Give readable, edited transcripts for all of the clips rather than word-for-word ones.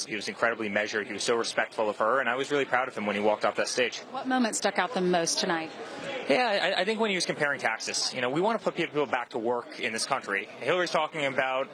He was incredibly measured. He was so respectful of her, and I was really proud of him when he walked off that stage. What moment stuck out the most tonight? Yeah, I think when he was comparing taxes. We want to put people back to work in this country. Hillary's talking about,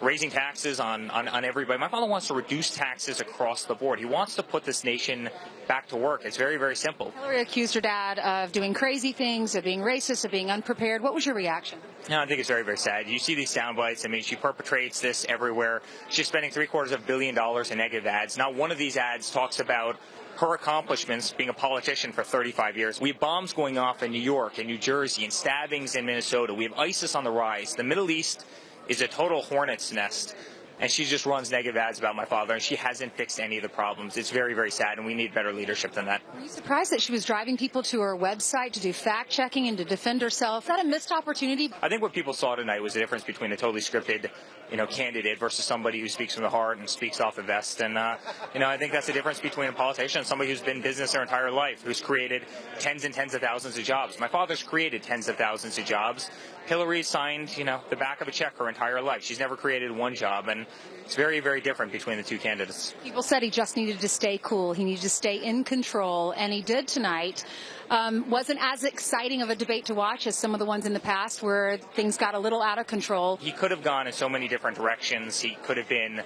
raising taxes on everybody. My father wants to reduce taxes across the board. He wants to put this nation back to work. It's very, very simple. Hillary accused her dad of doing crazy things, of being racist, of being unprepared. What was your reaction? No, I think it's very, very sad. You see these sound bites. I mean, she perpetrates this everywhere. She's spending $750 million in negative ads. Not one of these ads talks about her accomplishments being a politician for 35 years. We have bombs going off in New York and New Jersey and stabbings in Minnesota. We have ISIS on the rise. The Middle East is a total hornet's nest. And she just runs negative ads about my father, and she hasn't fixed any of the problems. It's very, very sad, and we need better leadership than that. Were you surprised that she was driving people to her website to do fact-checking and to defend herself? Is that a missed opportunity? I think what people saw tonight was the difference between a totally scripted, candidate versus somebody who speaks from the heart and speaks off the vest. And, I think that's the difference between a politician and somebody who's been in business their entire life, who's created tens and tens of thousands of jobs. My father's created tens of thousands of jobs. Hillary signed, the back of a check her entire life. She's never created one job, and it's very, very different between the two candidates. People said he just needed to stay cool. He needed to stay in control, and he did tonight. Wasn't as exciting of a debate to watch as some of the ones in the past where things got a little out of control. He could have gone in so many different directions. He could have been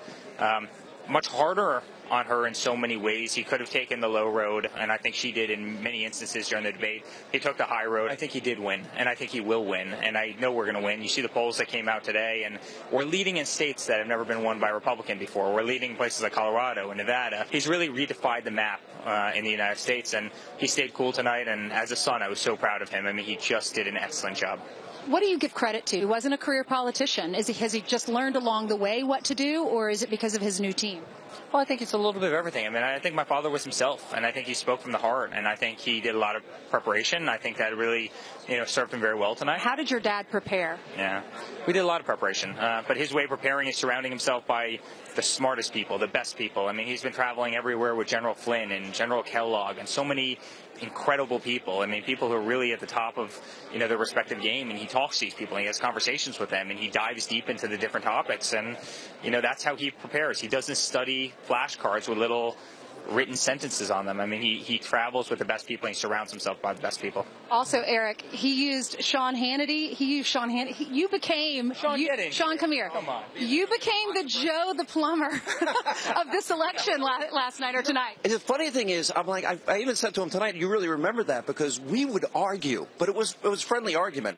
much harder on her in so many ways. He could have taken the low road, and I think she did in many instances during the debate. He took the high road. I think he did win, and I think he will win, and I know we're going to win. You see the polls that came out today, and we're leading in states that have never been won by a Republican before. We're leading places like Colorado and Nevada. He's really redefined the map in the United States, and he stayed cool tonight, and as a son, I was so proud of him. I mean, he just did an excellent job. What do you give credit to? He wasn't a career politician. Has he just learned along the way what to do, or is it because of his new team? Well, I think it's a little bit of everything. I mean, I think my father was himself, and I think he spoke from the heart, and I think he did a lot of preparation. I think that really, served him very well tonight. How did your dad prepare? Yeah, we did a lot of preparation, but his way of preparing is surrounding himself by the smartest people, the best people. I mean, he's been traveling everywhere with General Flynn and General Kellogg and so many incredible people. I mean, people who are really at the top of, their respective game, and he talks to these people, and he has conversations with them, and he dives deep into the different topics, and, that's how he prepares. He doesn't study flashcards with little written sentences on them. I mean, he travels with the best people, and he surrounds himself by the best people. Also, Eric, he used Sean Hannity. You became... Sean, come here. Come on. You became the Joe the plumber of this election last night or tonight. And the funny thing is, I'm like, I even said to him tonight, you really remember that, because we would argue, but it was friendly argument.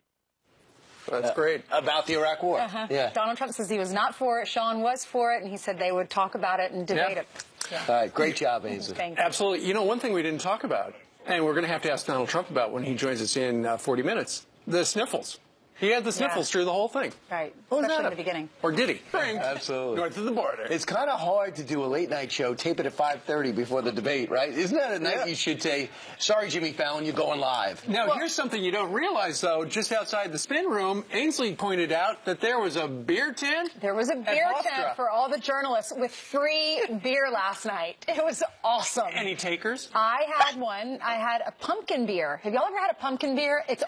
That's great. About the Iraq War. Yeah. Donald Trump says he was not for it. Sean was for it, and he said they would talk about it and debate it. Yeah. All right, great job, Ainsley. Absolutely. One thing we didn't talk about, and we're going to have to ask Donald Trump about when he joins us in 40 minutes, the sniffles. He had the sniffles through the whole thing. Right, especially in the beginning. Or did he? Absolutely. North of the border. It's kind of hard to do a late-night show, tape it at 5:30 before the debate, right? Isn't that a night you should say, sorry, Jimmy Fallon, you're going live? Now, here's something you don't realize, though. Just outside the spin room, Ainsley pointed out that there was a beer tent. There was a beer tent for all the journalists with free beer last night. It was awesome. Any takers? I had one. I had a pumpkin beer. Have y'all ever had a pumpkin beer? It's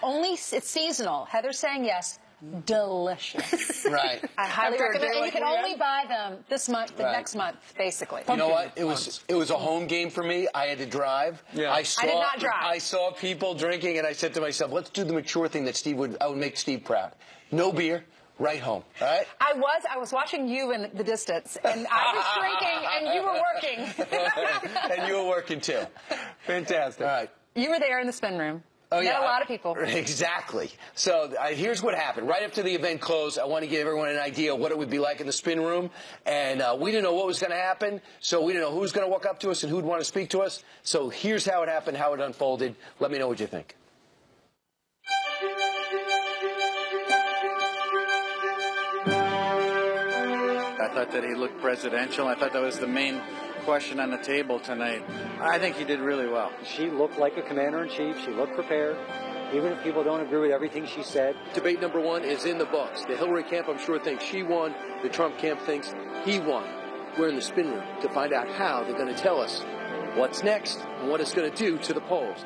seasonal. Heather's saying yes. Delicious. Right. I highly recommend. And you can only buy them this month, next month, basically. You know what? It was a home game for me. I had to drive. Yeah. I did not drive. I saw people drinking, and I said to myself, let's do the mature thing that I would make Steve proud. No beer. Right home, all right? I was watching you in the distance, and I was drinking, and you were working. And you were working, too. Fantastic. All right. You were there in the spin room. Oh, yeah. Met a lot of people. Exactly. So here's what happened. Right after the event closed, I want to give everyone an idea of what it would be like in the spin room. And we didn't know what was going to happen, so we didn't know who was going to walk up to us and who would want to speak to us. So here's how it happened, how it unfolded. Let me know what you think. I thought that he looked presidential. I thought that was the main question on the table tonight. I think he did really well. She looked like a commander-in-chief. She looked prepared, even if people don't agree with everything she said. Debate number one is in the books. The Hillary camp, I'm sure, thinks she won. The Trump camp thinks he won. We're in the spin room to find out how they're going to tell us what's next and what it's going to do to the polls.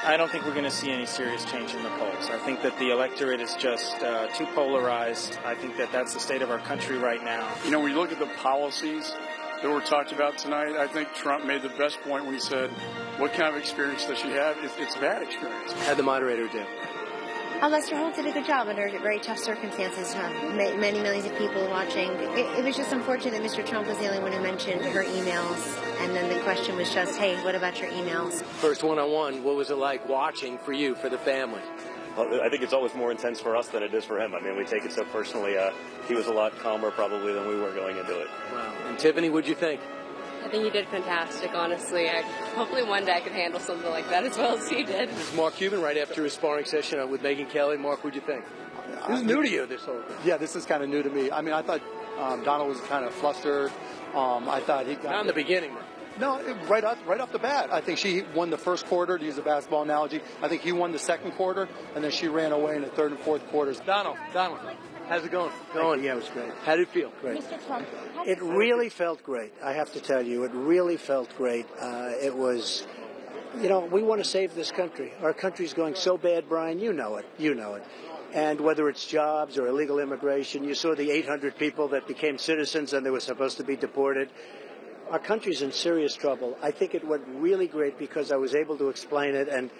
I don't think we're going to see any serious change in the polls. I think that the electorate is just too polarized. I think that that's the state of our country right now. You know, when you look at the policies that were talked about tonight, I think Trump made the best point when he said, what kind of experience does she have? It's bad experience. How'd the moderator do? Lester Holt did a good job under very tough circumstances. Many millions of people watching. It was just unfortunate that Mr. Trump was the only one who mentioned her emails. And then the question was just, hey, what about your emails? First one-on-one, what was it like watching for you, for the family? Well, I think it's always more intense for us than it is for him. I mean, we take it so personally. He was a lot calmer probably than we were going into it. Wow. And Tiffany, what'd you think? I think he did fantastic, honestly. Hopefully one day I could handle something like that as well as he did. This is Mark Cuban right after his sparring session with Megyn Kelly. Mark, what'd you think? This is new to you, this whole thing. Yeah, this is kind of new to me. I mean, I thought Donald was kind of flustered. I thought he got... Not in the beginning, though. No, right off the bat. I think she won the first quarter, to use a basketball analogy. I think he won the second quarter, and then she ran away in the third and fourth quarters. Donald, how's it going? Yeah, it was great. How did it feel? Great. It really felt great, I have to tell you. It really felt great. It was, you know, we want to save this country. Our country's going so bad, Brian, you know it. And whether it's jobs or illegal immigration, you saw the 800 people that became citizens and they were supposed to be deported. Our country's in serious trouble. I think it went really great because I was able to explain it, and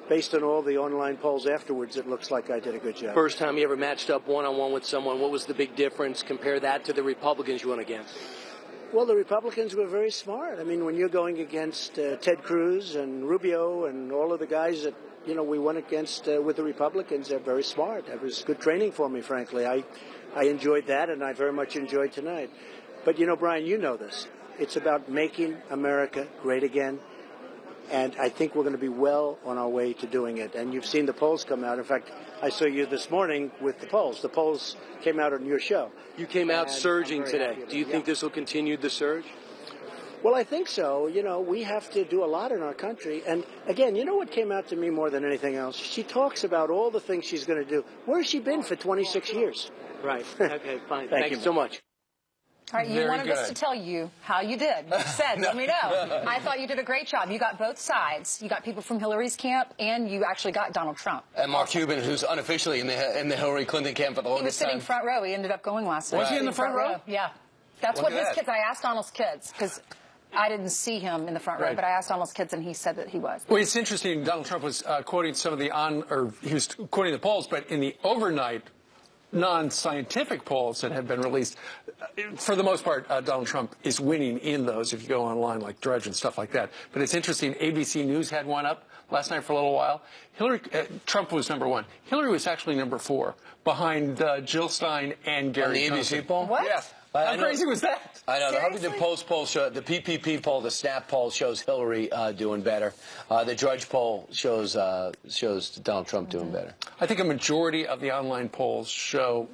based on all the online polls afterwards, it looks like I did a good job. First time you ever matched up one-on-one with someone, what was the big difference? Compare that to the Republicans you went against. Well, the Republicans were very smart. I mean, when you're going against Ted Cruz and Rubio and all of the guys that, you know, we went against with the Republicans, they're very smart. It was good training for me, frankly. I enjoyed that, and I very much enjoyed tonight. But, you know, Brian, you know this. It's about making America great again. And I think we're going to be well on our way to doing it. And you've seen the polls come out. In fact, I saw you this morning with the polls. The polls came out on your show. You came out surging today. Do you think this will continue the surge? Well, I think so. You know, we have to do a lot in our country. And again, you know what came out to me more than anything else? She talks about all the things she's going to do. Where has she been for 26 years? Right. Okay, fine. Thank you so much. All right, you wanted us to tell you how you did. You said, let me know. I thought you did a great job. You got both sides. You got people from Hillary's camp, and you actually got Donald Trump. And Mark Cuban, who's unofficially in the Hillary Clinton camp for the longest time. He was sitting front row. He ended up going last night. Was he in the front row? Yeah. That's what his kids, I asked Donald's kids, because I didn't see him in the front row, but I asked Donald's kids, and he said that he was. Well, it's interesting. Donald Trump was quoting some of he was quoting the polls, but in the overnight non-scientific polls that have been released, for the most part, Donald Trump is winning in those if you go online like Drudge and stuff like that. But it's interesting. ABC News had one up last night for a little while. Trump was number one. Hillary was actually number 4, behind Jill Stein and Gary On the ABC poll? What? Yeah. How crazy was that? I know. The Huffington Post poll shows, the PPP poll, the Snap poll shows Hillary doing better. The Drudge poll shows Donald Trump doing better. I think a majority of the online polls show,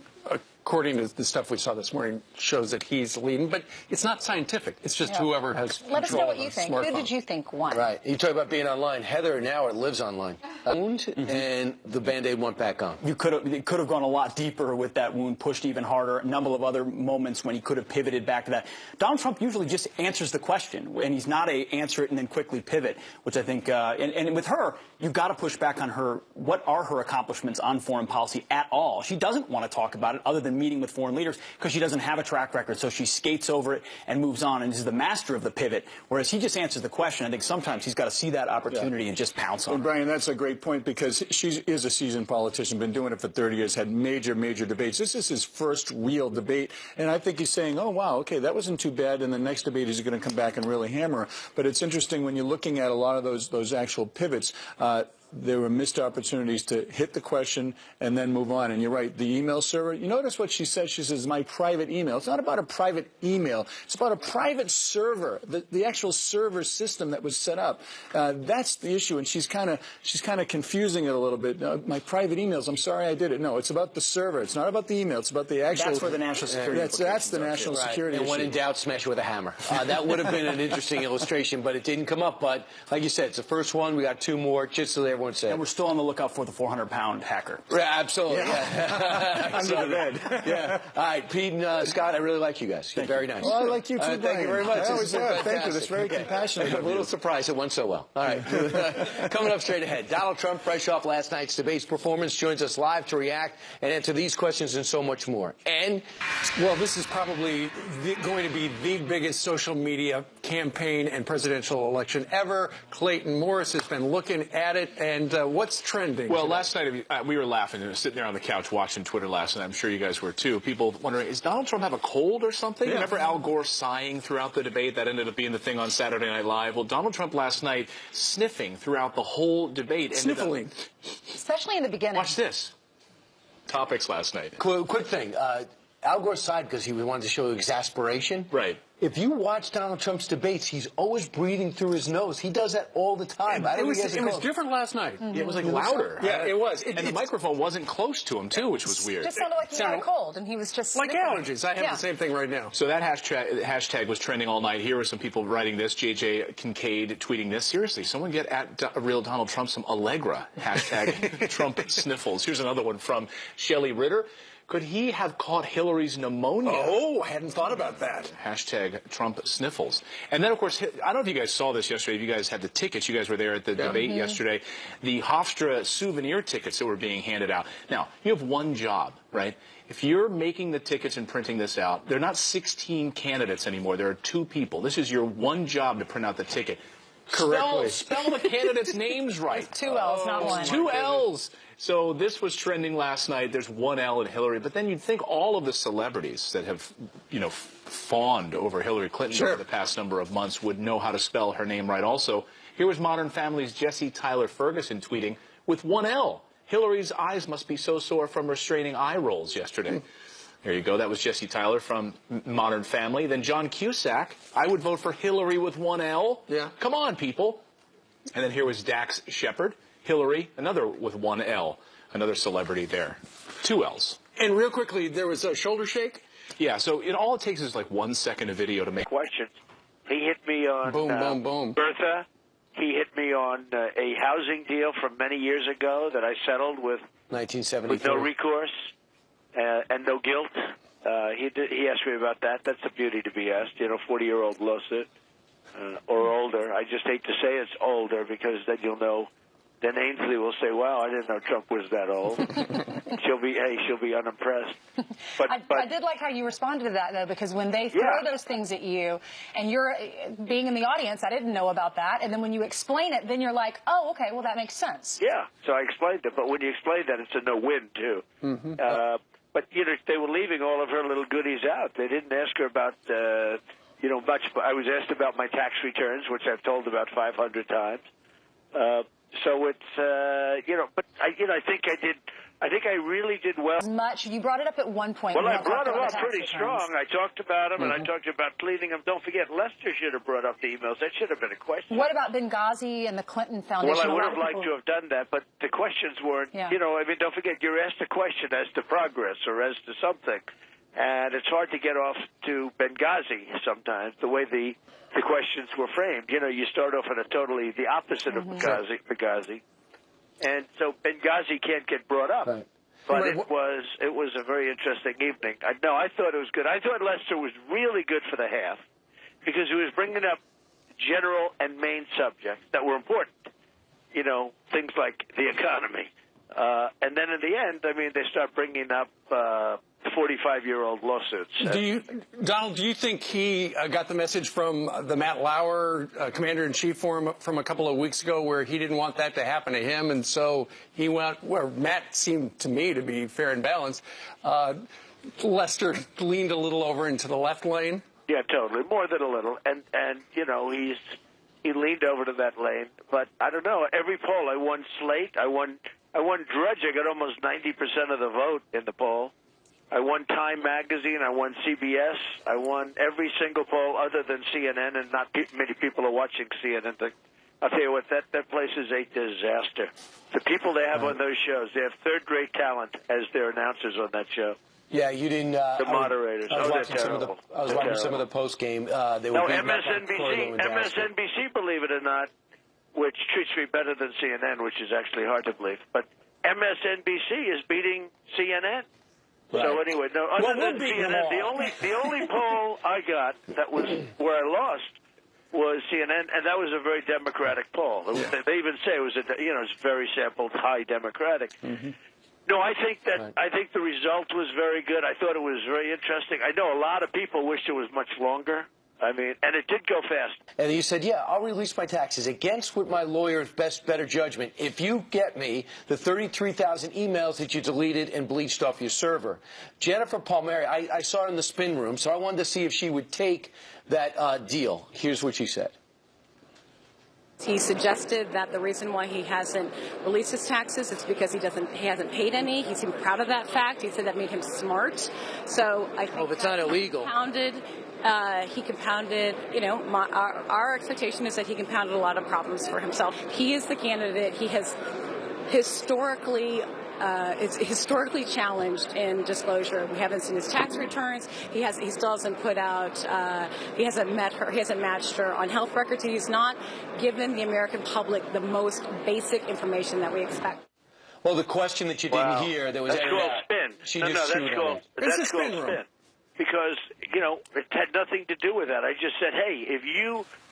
according to the stuff we saw this morning, shows that he's leading. But it's not scientific. It's just whoever has Let us know what you think. Smartphone. Who did you think won? Right. You talk about being online. Heather now lives online. Wound, and the Band-Aid went back on. It could have gone a lot deeper with that wound, pushed even harder. A number of other moments when he could have pivoted back to that. Donald Trump usually just answers the question, and he's not a answer it and then quickly pivot, which I think, and with her, you've got to push back on her. What are her accomplishments on foreign policy at all? She doesn't want to talk about it other than meeting with foreign leaders because she doesn't have a track record, so she skates over it and moves on and is the master of the pivot, whereas he just answers the question. I think sometimes he's got to see that opportunity and just pounce on it. Brian, that's a great point because she is a seasoned politician, been doing it for 30 years, had major debates. This is his first real debate, and I think he's saying, oh, wow, okay, that wasn't too bad, and the next debate he's going to come back and really hammer her. But it's interesting when you're looking at a lot of those actual pivots, there were missed opportunities to hit the question and then move on. And you're right, the email server, you notice what she says? She says, my private email. It's not about a private email. It's about a private server, the actual server system that was set up. That's the issue, and she's kind of confusing it a little bit. My private emails, I'm sorry I did it. No, it's about the server. It's not about the email. It's about the actual. That's where the national security that's the national security issue. And when in doubt, smash with a hammer. That would have been an interesting illustration, but it didn't come up. But like you said, it's the first one. We got 2 more just so everyone said. And we're still on the lookout for the 400-pound hacker. Yeah, absolutely. Yeah. Under the bed. Yeah. All right, Pete and Scott, I really like you guys. You're very nice. Well, I like you too, Thank you very much. Thank you. That's very Okay. compassionate. I'm a little surprised it went so well. All right. Coming up straight ahead, Donald Trump, fresh off last night's debates performance, joins us live to react and answer these questions and so much more. And, well, this is probably going to be the biggest social media campaign and presidential election ever. Clayton Morris has been looking at it, and what's trending? Well, today? last night we were laughing and sitting there on the couch watching Twitter last night. I'm sure you guys were too. People wondering, is Donald Trump have a cold or something? Yeah. Remember Al Gore sighing throughout the debate? That ended up being the thing on Saturday Night Live. Well, Donald Trump last night sniffing throughout the whole debate. Sniffling. Especially in the beginning. Watch this. Topics last night. quick thing. Al Gore sighed because he wanted to show exasperation. Right. If you watch Donald Trump's debates, he's always breathing through his nose. He does that all the time. It was different last night. Yeah, it was like louder. Yeah, it was. And the microphone wasn't close to him, too, which was weird. It just sounded like he had a cold, and he was just like sniffing. allergies. I have the same thing right now. So that hashtag was trending all night. Here were some people writing this. JJ Kincaid tweeting this. Seriously, someone get at real Donald Trump some Allegra. Hashtag Trump sniffles. Here's another one from Shelley Ritter. Could he have caught Hillary's pneumonia? Oh, I hadn't thought about that. Hashtag Trump sniffles. And then, of course, I don't know if you guys saw this yesterday. If you guys had the tickets, you guys were there at the debate yesterday. The Hofstra souvenir tickets that were being handed out. Now, you have one job, right? If you're making the tickets and printing this out, they're not 16 candidates anymore. There are 2 people. This is your one job to print out the ticket. Correctly. Spell the candidates' names right. It's 2 L's, not one. 2 L's. So this was trending last night. There's 1 L in Hillary. But then you'd think all of the celebrities that have, fawned over Hillary Clinton over the past number of months would know how to spell her name right also. Here was Modern Family's Jesse Tyler Ferguson tweeting with 1 L. Hillary's eyes must be so sore from restraining eye rolls yesterday. There you go. That was Jesse Tyler from Modern Family. Then John Cusack. I would vote for Hillary with 1 L. Yeah. Come on, people. And then here was Dax Shepard. Hillary, another with 1 L. Another celebrity there. 2 L's. And real quickly, there was a shoulder shake. Yeah, so all it takes is like 1 second of video to make questions. He hit me on boom, boom. Bertha. He hit me on a housing deal from many years ago that I settled with 1974. with no recourse and no guilt. He asked me about that. That's the beauty to be asked. 40-year-old lawsuit or older. I just hate to say it's older because then you'll know. Then Ainsley will say, "Wow, I didn't know Trump was that old." she'll be unimpressed. But I did like how you responded to that, though, because when they throw those things at you, and you're being in the audience, I didn't know about that, and then when you explain it, then you're like, "Oh, okay, well that makes sense." Yeah, so I explained it, but when you explain that, it's a no-win too. Mm-hmm. But they were leaving all of her little goodies out. They didn't ask her about much. I was asked about my tax returns, which I've told about 500 times. So it's but I think I did. I think I really did well. Much. You brought it up at one point. Well, I brought them up pretty strong. I talked about them, and I talked about cleaning them. Don't forget, Lester should have brought up the emails. That should have been a question. What about Benghazi and the Clinton Foundation? Well, I would have liked to have done that, but the questions weren't. Don't forget, you're asked a question as to progress or as to something, and it's hard to get off to Benghazi sometimes. The way the questions were framed. You start off in a totally the opposite of Benghazi. And so Benghazi can't get brought up. Right. But it was a very interesting evening. I thought it was good. I thought Lester was really good for the half because he was bringing up general and main subjects that were important. Things like the economy. And then in the end, they start bringing up 45-year-old lawsuits. Donald, do you think he got the message from the Matt Lauer Commander-in-Chief forum from a couple of weeks ago where he didn't want that to happen to him, and so he went where Matt seemed to me to be fair and balanced. Lester leaned a little over into the left lane? Yeah, totally. More than a little. And he leaned over to that lane. But I don't know. Every poll, I won Slate. I won Drudge. I got almost 90% of the vote in the poll. I won Time Magazine. I won CBS. I won every single poll other than CNN, and not many people are watching CNN. I'll tell you what, that place is a disaster. The people they have on those shows, they have third-rate talent as their announcers on that show. Yeah, you didn't. The moderators. I was watching some of the post game. MSNBC, believe it or not, which treats me better than CNN, which is actually hard to believe. But MSNBC is beating CNN. Right. So anyway, no, other than CNN, the only poll I got that was where I lost was CNN, and that was a very Democratic poll. They even say it was it's very sampled, high Democratic. No, I think the result was very good. I thought it was very interesting. I know a lot of people wish it was much longer. I mean, and it did go fast. And you said, yeah, I'll release my taxes against what my lawyer's better judgment if you get me the 33,000 emails that you deleted and bleached off your server. Jennifer Palmieri, I saw her in the spin room, so I wanted to see if she would take that deal. Here's what she said. He suggested that the reason why he hasn't released his taxes is because he hasn't paid any. He seemed proud of that fact. He said that made him smart. So I think it's not illegal. He compounded, our expectation is that he compounded a lot of problems for himself. He is the candidate. He has historically challenged in disclosure. We haven't seen his tax returns. He still hasn't put out. He hasn't matched her on health records. He's not given the American public the most basic information that we expect. Well, the question that you didn't hear that was that's called spin. That's called spin. Because, it had nothing to do with that. I just said, hey,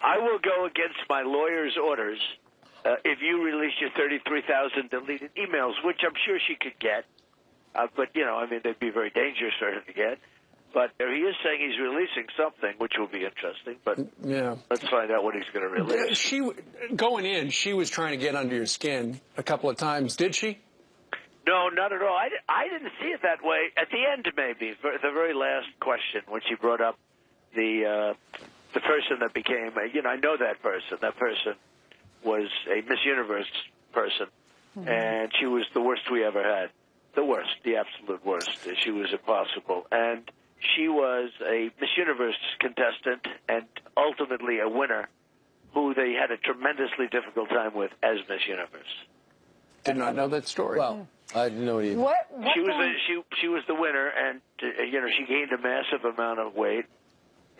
I will go against my lawyer's orders if you release your 33,000 deleted emails, which I'm sure she could get. But, they'd be very dangerous for her to get. But he is saying he's releasing something, which will be interesting. But let's find out what he's going to release. Going in, she was trying to get under your skin a couple of times. Did she? No, not at all. I didn't see it that way. At the end, maybe, the very last question, when she brought up the person that became, I know that person. That person was a Miss Universe person, and she was the worst we ever had. The worst, the absolute worst. She was impossible. And she was a Miss Universe contestant and ultimately a winner who they had a tremendously difficult time with as Miss Universe. Did not know that story. Well, I didn't know either. She was the winner, and she gained a massive amount of weight,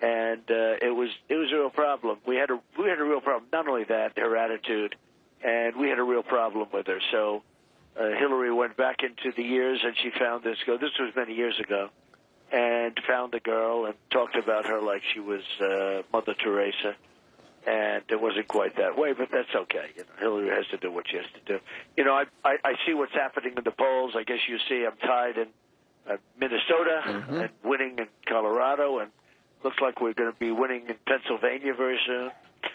and it was a real problem. We had a real problem. Not only that, her attitude, and we had a real problem with her. So Hillary went back into the years, and she found this girl. This was many years ago, and found the girl and talked about her like she was Mother Teresa. And it wasn't quite that way, but that's okay. Hillary has to do what she has to do. I see what's happening in the polls. I guess you see I'm tied in Minnesota and winning in Colorado, and looks like we're going to be winning in Pennsylvania very soon.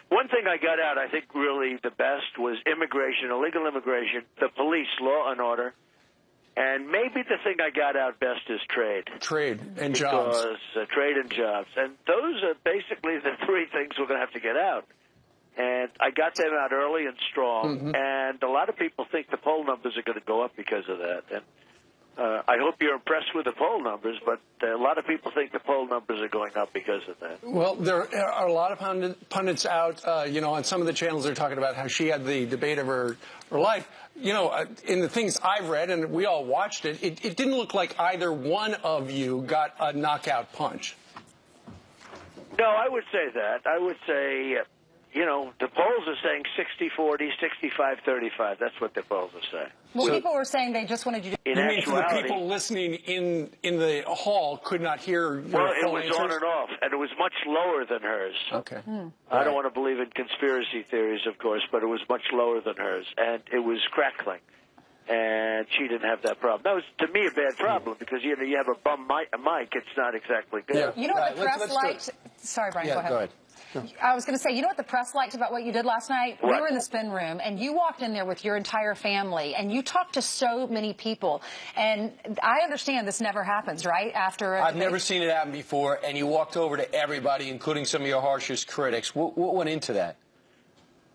One thing I got out, I think really the best, was immigration, illegal immigration, the police, law and order, and maybe the thing I got out best is trade. Trade and jobs. Because trade and jobs. And those are basically the three things we're going to have to get out. And I got them out early and strong. And a lot of people think the poll numbers are going to go up because of that. And I hope you're impressed with the poll numbers, but a lot of people think the poll numbers are going up because of that. Well, there are a lot of pundits out, on some of the channels they're talking about how she had the debate of her life. In the things I've read, and we all watched it, it didn't look like either one of you got a knockout punch. No, I would say that. I would say, the polls are saying 60-40, 65-35. That's what the polls are saying. Well, people were saying they just wanted you to... In you mean actuality, the people listening in the hall could not hear your well, it full was answers? on and off, and it was much lower than hers. Okay. I don't want to believe in conspiracy theories, of course, but it was much lower than hers, and it was crackling. And she didn't have that problem. That was, to me, a bad problem, because, you have a bum mic, it's not exactly good. Yeah. You know what the press liked? Sorry, Brian, go ahead. I was going to say, you know what the press liked about what you did last night? What? We were in the spin room, and you walked in there with your entire family, and you talked to so many people. And I understand this never happens, right? I've never seen it happen before, and you walked over to everybody, including some of your harshest critics. What went into that?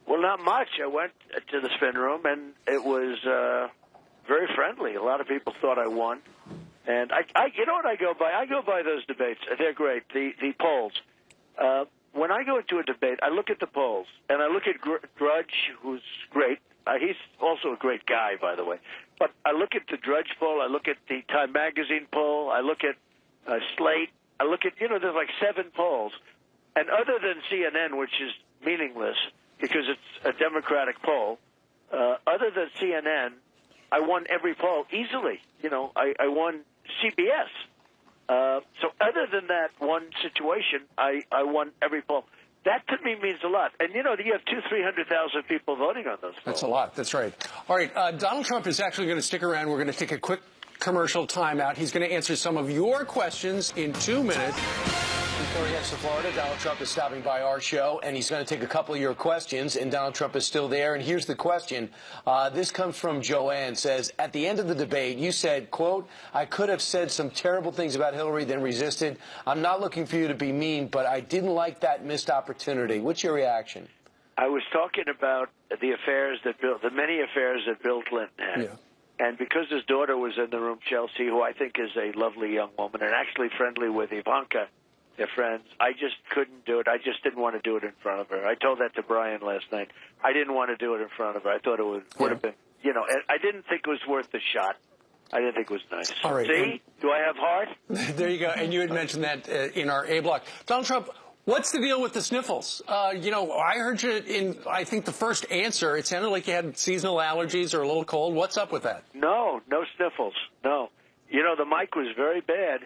Well, not much. I went to the spin room, and it was very friendly. A lot of people thought I won. And you know what I go by? I go by those debates. They're great. The polls. When I go into a debate, I look at the polls, and I look at Drudge, who's great. He's also a great guy, by the way. But I look at the Drudge poll. I look at the Time Magazine poll. I look at Slate. I look at, there's like 7 polls. And other than CNN, which is meaningless, because it's a Democratic poll. Other than CNN, I won every poll easily. You know, I won CBS. So other than that one situation, I won every poll. That to me means a lot. And, you know, you have 300,000 people voting on those polls. That's a lot. That's right. All right. Donald Trump is actually going to stick around. We're going to take a quick commercial timeout. He's going to answer some of your questions in 2 minutes. Before he heads to Florida, Donald Trump is stopping by our show, and he's going to take a couple of your questions, and Donald Trump is still there. And here's the question. This comes from Joanne, says, at the end of the debate, you said, quote, I could have said some terrible things about Hillary, then resisted. I'm not looking for you to be mean, but I didn't like that missed opportunity. What's your reaction? I was talking about the many affairs that Bill Clinton had. Yeah. And because his daughter was in the room, Chelsea, who I think is a lovely young woman and actually friendly with Ivanka, their friends, I just couldn't do it. I just didn't want to do it in front of her. I told that to Brian last night. I didn't want to do it in front of her. I thought it would have been, you know, I didn't think it was worth the shot. I didn't think it was nice. All right. See? Do I have heart? There you go. And you had mentioned that in our A block. Donald Trump, what's the deal with the sniffles? You know, I heard you in, I think, the first answer. It sounded like you had seasonal allergies or a little cold. What's up with that? No sniffles. No. You know, the mic was very bad.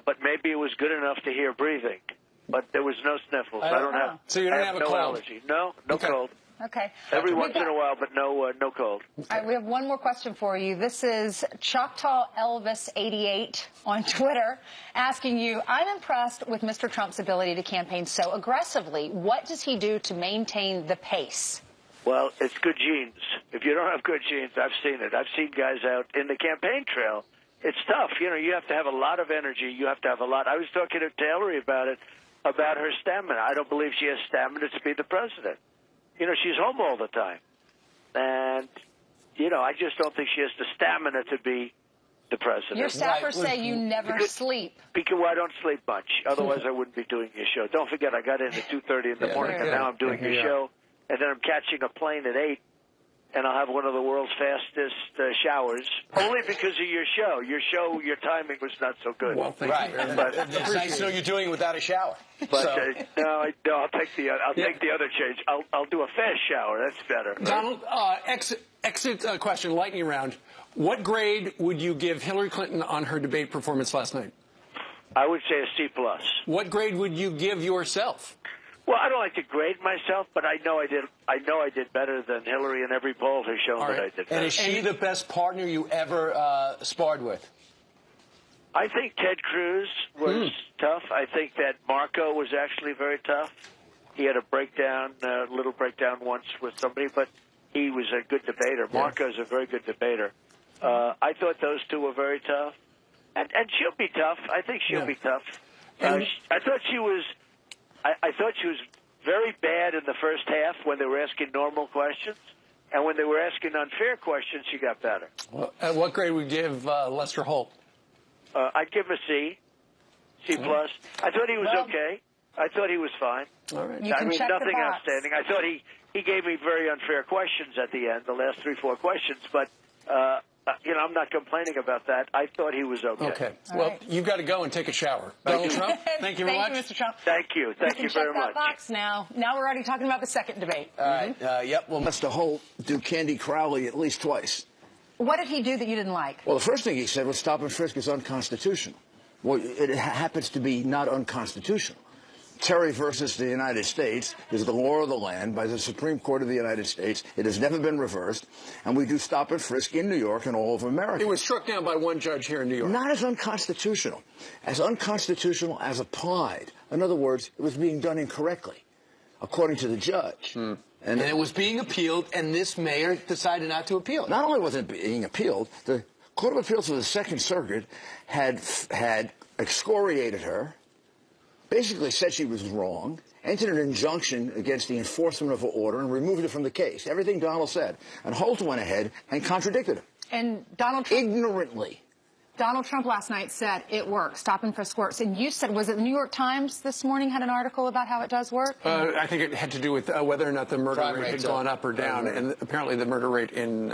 But maybe it was good enough to hear breathing. But there was no sniffles. I don't have. So you don't have a no cold? Allergy. No cold. Okay. Every once in a while, but no cold. All right, we have one more question for you. This is Choctaw Elvis 88 on Twitter asking you, I'm impressed with Mr. Trump's ability to campaign so aggressively. What does he do to maintain the pace? Well, it's good genes. If you don't have good genes, I've seen it. I've seen guys out in the campaign trail. It's tough. You know, you have to have a lot of energy. You have to have a lot. I was talking to Hillary about it, about her stamina. I don't believe she has stamina to be the president. You know, she's home all the time. And, you know, I just don't think she has the stamina to be the president. Your staffers say you never sleep. Because I don't sleep much. Otherwise, I wouldn't be doing your show. Don't forget, I got in at 2:30 in the morning, and now I'm doing your show. And then I'm catching a plane at 8. And I'll have one of the world's fastest showers, only because of your show. Your timing was not so good. Well, thank you. But it's nice to know you're doing it without a shower. But no, I'll take the other change. I'll do a fast shower. That's better. Donald, exit question, lightning round. What grade would you give Hillary Clinton on her debate performance last night? I would say a C+. What grade would you give yourself? Well, I don't like to grade myself, but I know I did better than Hillary in every poll has shown that I did better. And is she the best partner you ever sparred with? I think Ted Cruz was tough. I think that Marco was actually very tough. He had a little breakdown once with somebody, but he was a good debater. Yeah. Marco's a very good debater. I thought those two were very tough. And she'll be tough. I think she'll be tough. I thought she was very bad in the first half when they were asking normal questions. And when they were asking unfair questions, she got better. Well, what grade would you give Lester Holt? I'd give him a C+. I thought he was okay. I thought he was fine. All right. You can check nothing the box. outstanding. I thought he gave me very unfair questions at the end, the last 3-4 questions. But, you know, I'm not complaining about that. I thought he was okay. Okay. Well, you've got to go and take a shower. Donald Trump, thank you very much. Thank you, Mr. Trump. Thank you. Thank you very much. Check that box now. Now we're already talking about the second debate. All right. Yep. Well, Lester Holt do Candy Crowley at least twice. What did he do that you didn't like? Well, the first thing he said was stop and frisk is unconstitutional. Well, it happens to be not unconstitutional. Terry versus the United States is the law of the land by the Supreme Court of the United States. It has never been reversed, and we do stop and frisk in New York and all over America. It was struck down by one judge here in New York. Not as unconstitutional as applied. In other words, it was being done incorrectly, according to the judge. And it was being appealed, and this mayor decided not to appeal it. Not only was it being appealed, the Court of Appeals of the Second Circuit had excoriated her, basically said she was wrong, entered an injunction against the enforcement of her order, and removed her from the case. Everything Donald said. And Holt went ahead and contradicted him. And Donald Trump... Ignorantly. Donald Trump last night said it works. Stop and frisk works. And you said, was it the New York Times this morning had an article about how it does work? I think it had to do with whether or not the murder rate had gone up or down. And apparently the murder rate in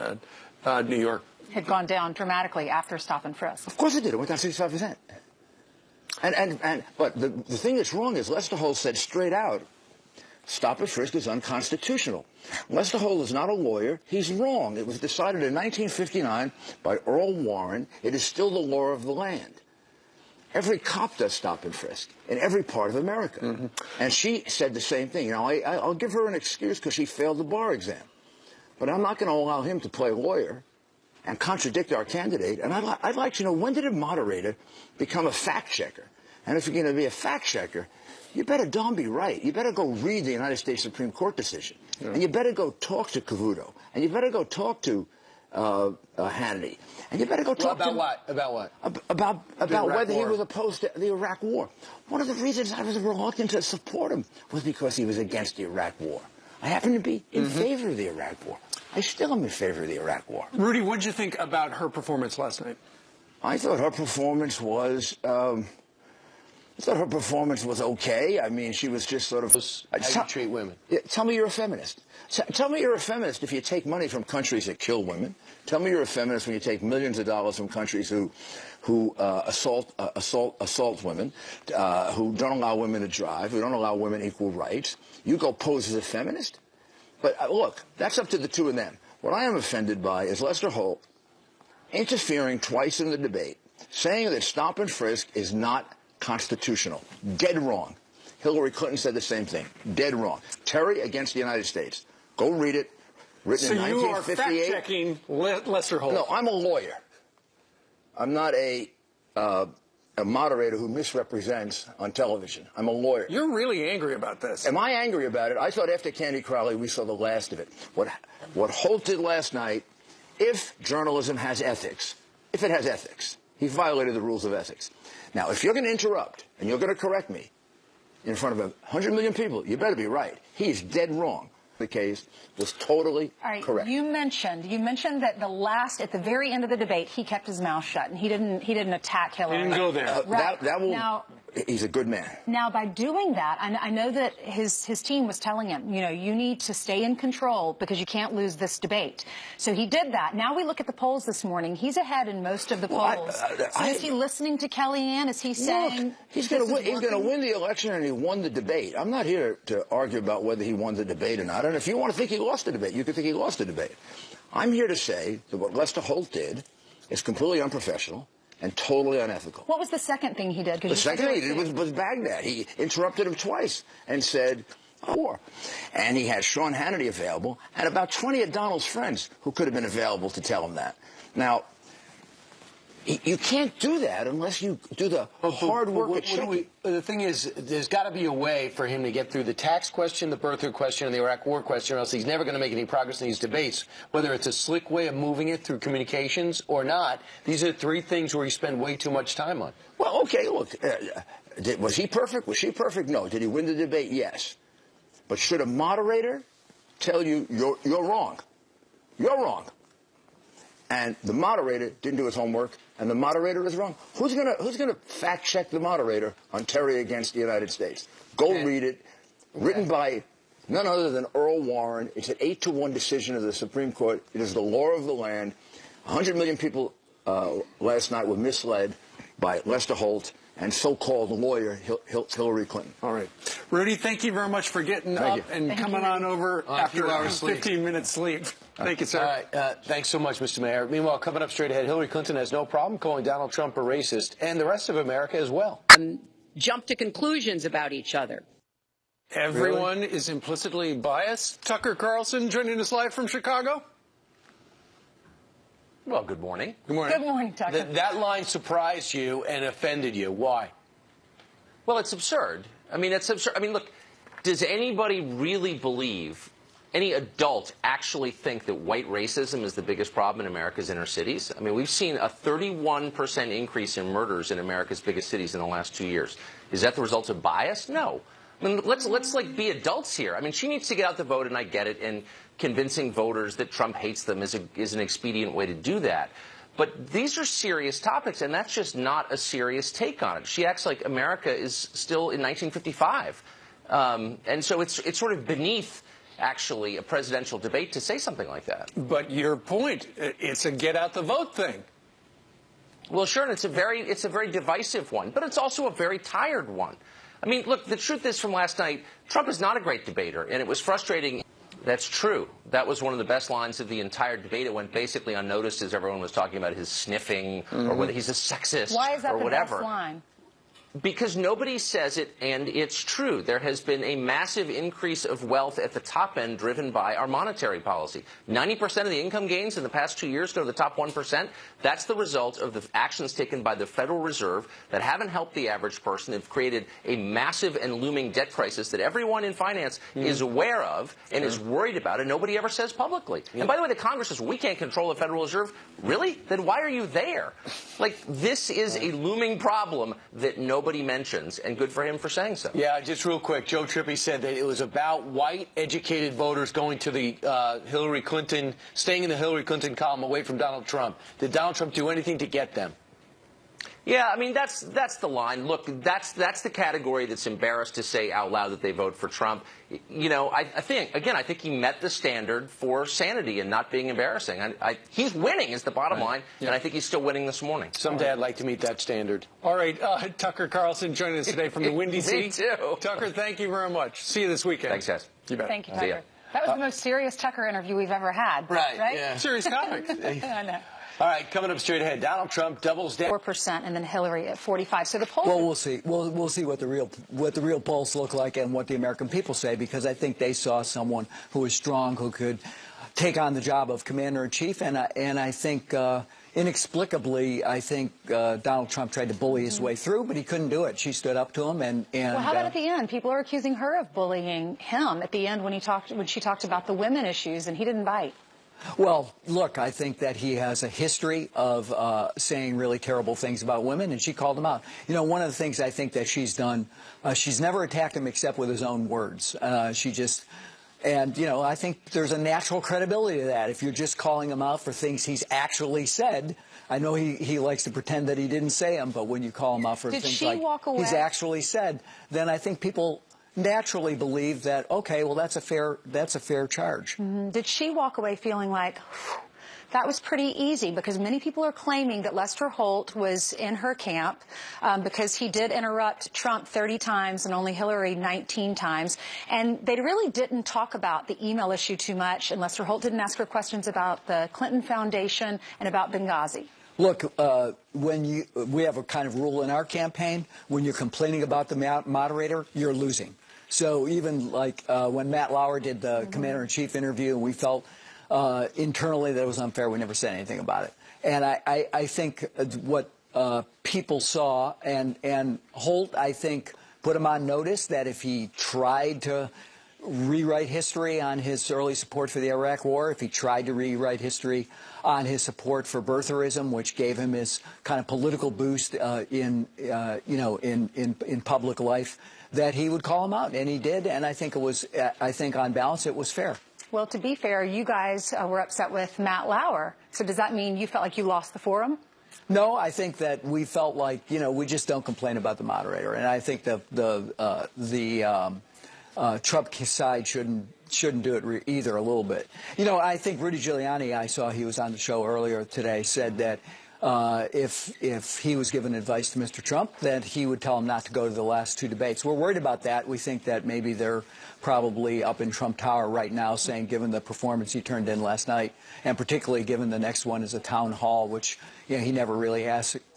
New York had gone down dramatically after stop and frisk. Of course it did. It went down 65%. But the thing that's wrong is Lester Holt said straight out stop and frisk is unconstitutional. Lester Holt is not a lawyer. He's wrong. It was decided in 1959 by Earl Warren. It is still the law of the land. Every cop does stop and frisk in every part of America. And she said the same thing. You know, I'll give her an excuse because she failed the bar exam. But I'm not going to allow him to play lawyer and contradict our candidate. And I'd like to know, when did a moderator become a fact checker? And if you're going to be a fact checker, you better darn be right. You better go read the United States Supreme Court decision. And you better go talk to Cavuto. And you better go talk to Hannity. And you better go talk about to... what? About what? About whether he was opposed to the Iraq War. One of the reasons I was reluctant to support him was because he was against the Iraq War. I happen to be in favor of the Iraq War. I still am in favor of the Iraq War. Rudy, what did you think about her performance last night? I thought her performance was... I thought her performance was okay. I mean, she was just sort of... How you treat women. Yeah, tell me you're a feminist. Tell me you're a feminist if you take money from countries that kill women. Tell me you're a feminist when you take millions of dollars from countries who assault women, who don't allow women to drive, who don't allow women equal rights. You go pose as a feminist? But look, that's up to the two of them. What I am offended by is Lester Holt interfering twice in the debate, saying that stop and frisk is not constitutional. Dead wrong. Hillary Clinton said the same thing. Dead wrong. Terry against the United States. Go read it. Written in 1958. So you are fact-checking Lester Holt. No, I'm a lawyer. I'm not a moderator who misrepresents on television. I'm a lawyer. You're really angry about this. Am I angry about it? I thought after Candy Crowley we saw the last of it. What Holt did last night, if journalism has ethics, if it has ethics, he violated the rules of ethics. Now, if you're going to interrupt and you're going to correct me in front of 100 million people, you better be right. He's dead wrong. The case was totally correct. You mentioned that at the very end of the debate, he kept his mouth shut and he didn't attack Hillary. He didn't go there. Now, he's a good man. Now, by doing that, I know that his team was telling him, you know, you need to stay in control because you can't lose this debate. So he did that. Now we look at the polls this morning. He's ahead in most of the polls. So is he listening to Kellyanne? Is he saying... Look, he's going to win the election, and he won the debate. I'm not here to argue about whether he won the debate or not. And if you want to think he lost the debate, you can think he lost the debate. I'm here to say that what Lester Holt did is completely unprofessional and totally unethical. What was the second thing he did? The second thing he did was Baghdad. He interrupted him twice and said, war. And he had Sean Hannity available and about 20 of Donald's friends who could have been available to tell him that. Now, you can't do that unless you do the hard work at checking. The thing is, there's got to be a way for him to get through the tax question, the birther question, and the Iraq War question, or else he's never going to make any progress in these debates. Whether it's a slick way of moving it through communications or not, these are three things where you spend way too much time on. Well, okay, look, was he perfect? Was she perfect? No. Did he win the debate? Yes. But should a moderator tell you you're wrong? You're wrong. And the moderator didn't do his homework, and the moderator is wrong. Who's gonna fact check the moderator on Terry against the United States? Go read it. Written by none other than Earl Warren. It's an 8-1 decision of the Supreme Court. It is the law of the land. 100 million people last night were misled by Lester Holt and so-called lawyer Hillary Clinton. All right. Rudy, thank you very much for getting up and coming on over after a 15-minute sleep. Thank you, sir. All right. Thanks so much, Mr. Mayor. Meanwhile, coming up straight ahead, Hillary Clinton has no problem calling Donald Trump a racist, and the rest of America as well. Jump to conclusions about each other. Everyone is implicitly biased. Tucker Carlson joining us live from Chicago. Well, good morning. Good morning. Good morning, Tucker. That line surprised you and offended you. Why? Well, it's absurd. I mean, it's absurd. I mean, look, does anybody really believe, any adult actually think that white racism is the biggest problem in America's inner cities? I mean, we've seen a 31% increase in murders in America's biggest cities in the last 2 years. Is that the result of bias? No. I mean, let's like be adults here. I mean, she needs to get out the vote, and I get it, and convincing voters that Trump hates them is an expedient way to do that. But these are serious topics, and that's just not a serious take on it. She acts like America is still in 1955. And so it's sort of beneath, actually, a presidential debate to say something like that. But your point, it's a get-out-the-vote thing. Well, sure, and it's a very divisive one, but it's also a very tired one. I mean, look, the truth is from last night, Trump is not a great debater, and it was frustrating. That's true. That was one of the best lines of the entire debate. It went basically unnoticed as everyone was talking about his sniffing or whether he's a sexist Why is that or the whatever. best line? Because nobody says it, and it's true. There has been a massive increase of wealth at the top end driven by our monetary policy. 90% of the income gains in the past 2 years go to the top 1%. That's the result of the actions taken by the Federal Reserve that haven't helped the average person. They've created a massive and looming debt crisis that everyone in finance is aware of and is worried about, and nobody ever says publicly. And by the way, the Congress says, we can't control the Federal Reserve. Really? Then why are you there? Like, this is a looming problem that nobody mentions, and good for him for saying so. Yeah, just real quick, Joe Trippi said that it was about white, educated voters going to the Hillary Clinton, staying in the Hillary Clinton column away from Donald Trump. Did Donald Trump do anything to get them? Yeah, I mean, that's the line. Look, that's the category that's embarrassed to say out loud that they vote for Trump. You know, I think he met the standard for sanity and not being embarrassing. He's winning is the bottom line, and I think he's still winning this morning. Someday I'd like to meet that standard. All right, Tucker Carlson joining us today from the Windy City. Me too. Tucker, thank you very much. See you this weekend. Thanks, guys. You bet. Thank you, Tucker. That was the most serious Tucker interview we've ever had. Right? Yeah. Serious topic. I know. All right, coming up straight ahead, Donald Trump doubles down. 4%, and then Hillary at 45%. So the polls. Well, we'll see. We'll see what the real polls look like and what the American people say, because I think they saw someone who was strong, who could take on the job of commander-in-chief, and I think. Inexplicably, I think Donald Trump tried to bully his way through, but he couldn't do it. She stood up to him, and well, how about at the end? People are accusing her of bullying him at the end when she talked about the women issues, and he didn't bite. Well, look, I think that he has a history of saying really terrible things about women, and she called him out. You know, one of the things I think that she's done, she's never attacked him except with his own words. And, you know, I think there's a natural credibility to that. If you're just calling him out for things he's actually said, I know he likes to pretend that he didn't say them, but when you call him out for things like he's actually said, then I think people naturally believe that, okay, well, that's a fair charge. Did she walk away feeling like, that was pretty easy? Because many people are claiming that Lester Holt was in her camp because he did interrupt Trump 30 times and only Hillary 19 times. And they really didn't talk about the email issue too much, and Lester Holt didn't ask her questions about the Clinton Foundation and about Benghazi. Look, we have a kind of rule in our campaign, when you're complaining about the moderator, you're losing. So even like when Matt Lauer did the commander-in-chief interview, and we felt internally that it was unfair, we never said anything about it. And I think what people saw, and Holt, I think, put him on notice that if he tried to rewrite history on his early support for the Iraq War, if he tried to rewrite history on his support for birtherism, which gave him his kind of political boost in public life, that he would call him out, and he did. And I think on balance it was fair. Well, to be fair, you guys were upset with Matt Lauer. So does that mean you felt like you lost the forum? No, I think that we felt like, we just don't complain about the moderator, and I think the Trump side shouldn't do it either a little bit. I think Rudy Giuliani, I saw he was on the show earlier today, said that if he was given advice to Mr. Trump, that he would tell him not to go to the last two debates. We're worried about that. We think that maybe they're probably up in Trump Tower right now saying, given the performance he turned in last night, and particularly given the next one is a town hall, which he never really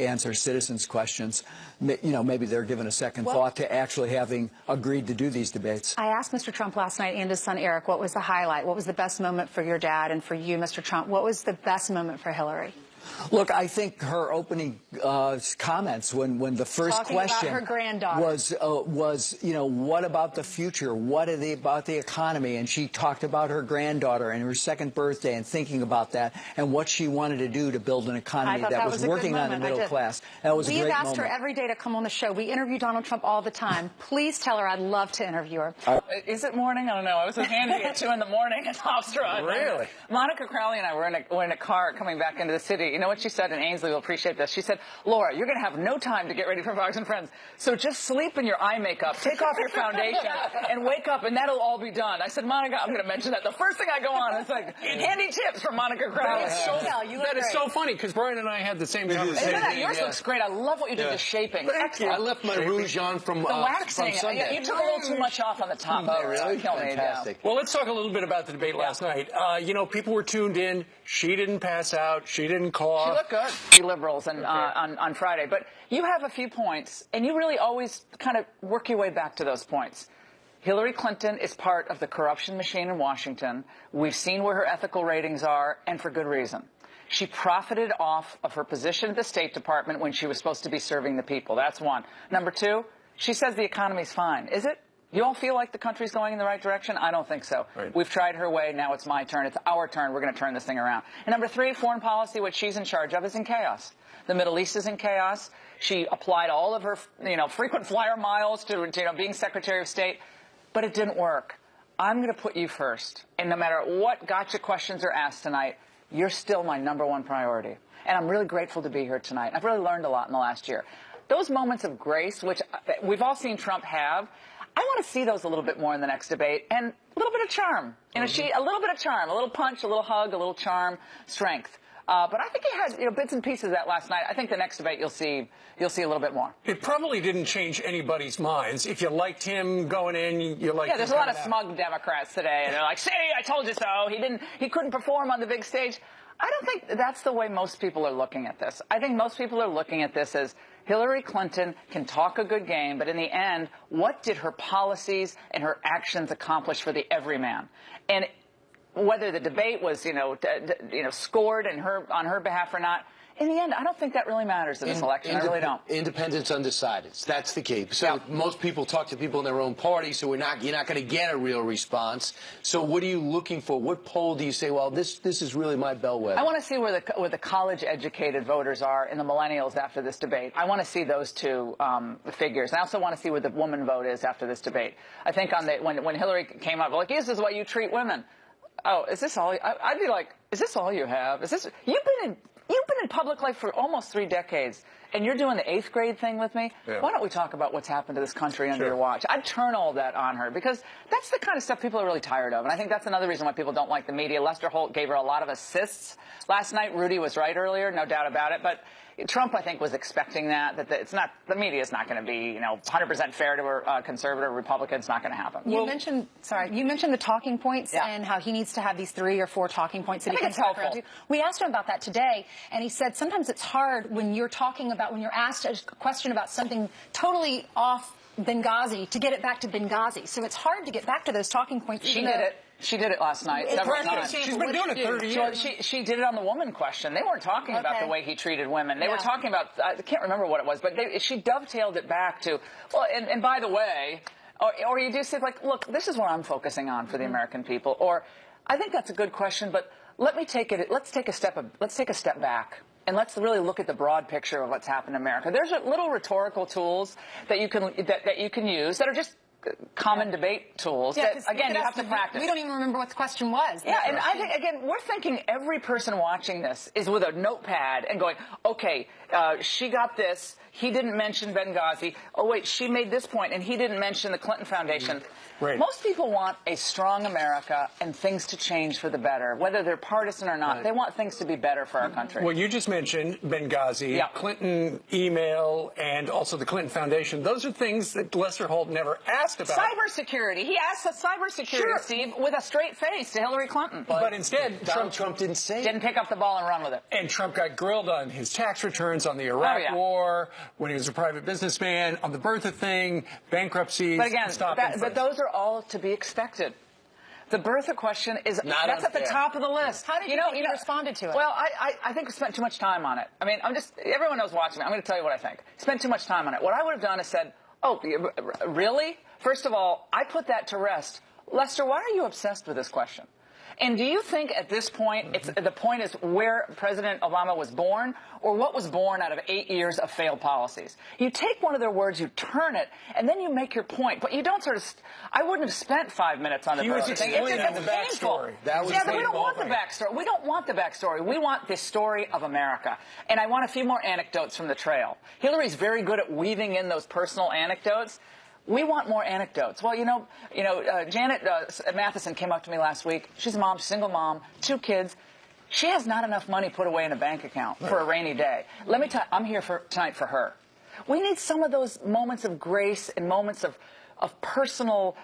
answers citizens' questions, maybe they're given a second thought to actually having agreed to do these debates. I asked Mr. Trump last night and his son Eric, what was the highlight? What was the best moment for your dad and for you, Mr. Trump? What was the best moment for Hillary? Look, I think her opening comments when the first question about her granddaughter was what about the future? What are they about the economy? And she talked about her granddaughter and her second birthday and thinking about that and what she wanted to do to build an economy that was working on the middle class. That was a great moment. We've asked her every day to come on the show. We interview Donald Trump all the time. Please tell her I'd love to interview her. Is it morning? I don't know. I was with Andy at 2 in the morning in Hofstra. Really? Monica Crowley and I were in a car coming back into the city. You know what she said, and Ainsley will appreciate this. She said, Laura, you're going to have no time to get ready for Fox and Friends, so just sleep in your eye makeup, take off your foundation, and wake up, and that'll all be done. I said, Monica, I'm going to mention that. The first thing I go on, it's like, handy tips from Monica Crowley. That is so funny, because Brian and I had the same conversation. Isn't that? Yours looks great. I love what you did, the shaping. Thank you. I left my rouge on from the waxing. From Sunday. You took a little too much off on the top. Oh, really? Fantastic. Well, let's talk a little bit about the debate last night. You know, people were tuned in. She didn't pass out. She didn't cough. She looked good. You liberals and on Friday. But you have a few points, and you really always kind of work your way back to those points. Hillary Clinton is part of the corruption machine in Washington. We've seen where her ethical ratings are, and for good reason. She profited off of her position at the State Department when she was supposed to be serving the people. That's one. Number two, she says the economy's fine. Is it? You all feel like the country's going in the right direction? I don't think so. Right. We've tried her way. Now it's my turn. It's our turn. We're going to turn this thing around. And number three, foreign policy, what she's in charge of, is in chaos. The Middle East is in chaos. She applied all of her, frequent flyer miles to being Secretary of State, but it didn't work. I'm going to put you first. And no matter what gotcha questions are asked tonight, you're still my number one priority. And I'm really grateful to be here tonight. I've really learned a lot in the last year. Those moments of grace, which we've all seen Trump have, I want to see those a little bit more in the next debate, and a little bit of charm. A little bit of charm, a little punch, a little hug, a little charm, strength. But I think he had bits and pieces of that last night. I think the next debate you'll see a little bit more. It probably didn't change anybody's minds. If you liked him going in, you liked him. Yeah, there's a lot of smug Democrats today, and they're like, "See, I told you so. He couldn't perform on the big stage." I don't think that's the way most people are looking at this. I think most people are looking at this as Hillary Clinton can talk a good game, but in the end, what did her policies and her actions accomplish for the everyman? And whether the debate was, scored on her behalf or not, in the end, I don't think that really matters in this election. I really don't. Independents, undecideds. That's the key. So most people talk to people in their own party, so you're not going to get a real response. So what are you looking for? What poll do you say, well, this is really my bellwether? I want to see where the college-educated voters are and the millennials after this debate. I want to see those two figures. I also want to see where the woman vote is after this debate. I think when Hillary came up, like, this is the way you treat women. Oh, is this all? I'd be like, is this all you have? You've been in public life for almost 3 decades, and you're doing the 8th grade thing with me? Yeah. Why don't we talk about what's happened to this country under your watch? I'd turn all that on her, because that's the kind of stuff people are really tired of. And I think that's another reason why people don't like the media. Lester Holt gave her a lot of assists last night. Rudy was right earlier, no doubt about it. But Trump, I think, was expecting that the media is not going to be, 100% fair to a conservative Republican. It's not going to happen. You mentioned the talking points and how he needs to have these 3 or 4 talking points that he can talk around to. We asked him about that today, and he said sometimes it's hard when you're asked a question about something totally off Benghazi to get it back to Benghazi. So it's hard to get back to those talking points. She did it. She did it last night several times. She's been doing it 30 years. She did it on the woman question. They weren't talking about the way he treated women. They were talking about, I can't remember what it was, but she dovetailed it back to, well, and by the way, or you do say, like, look, this is what I'm focusing on for the American people. Or, I think that's a good question, but let's take a step back. And let's really look at the broad picture of what's happened in America. There's little rhetorical tools that you can use that are just common debate tools that, again, you have to practice. We don't even remember what the question was. Yeah, and I think, again, we're thinking every person watching this is with a notepad and going, okay, she got this. He didn't mention Benghazi. Oh, wait, she made this point, and he didn't mention the Clinton Foundation. Right. Most people want a strong America and things to change for the better, whether they're partisan or not. Right. They want things to be better for our country. Well, you just mentioned Benghazi, Clinton email, and also the Clinton Foundation. Those are things that Lester Holt never asked about. Cybersecurity. He asked cybersecurity, Steve, with a straight face to Hillary Clinton. But instead, Trump didn't say it. Didn't pick up the ball and run with it. And Trump got grilled on his tax returns, on the Iraq War, when he was a private businessman, on the Bertha thing, bankruptcies. But again, but those are all to be expected. The Bertha question is that's at the top of the list. How did you think he responded to it? Well, I think we spent too much time on it. I mean, everyone knows watching me. I'm going to tell you what I think. Spent too much time on it. What I would have done is said, oh, really? First of all, I put that to rest. Lester, why are you obsessed with this question? And do you think at this point, the point is where President Obama was born or what was born out of 8 years of failed policies? You take one of their words, you turn it, and then you make your point. But you don't sort of, I wouldn't have spent 5 minutes on the was thing. explaining It's the painful. backstory. We don't want the backstory. We don't want the backstory. We want the story of America. And I want a few more anecdotes from the trail. Hillary's very good at weaving in those personal anecdotes. We want more anecdotes. Well, Janet Matheson came up to me last week. She's a mom, single mom, 2 kids. She has not enough money put away in a bank account for a rainy day. Let me tell you, I'm here tonight for her. We need some of those moments of grace and moments of personal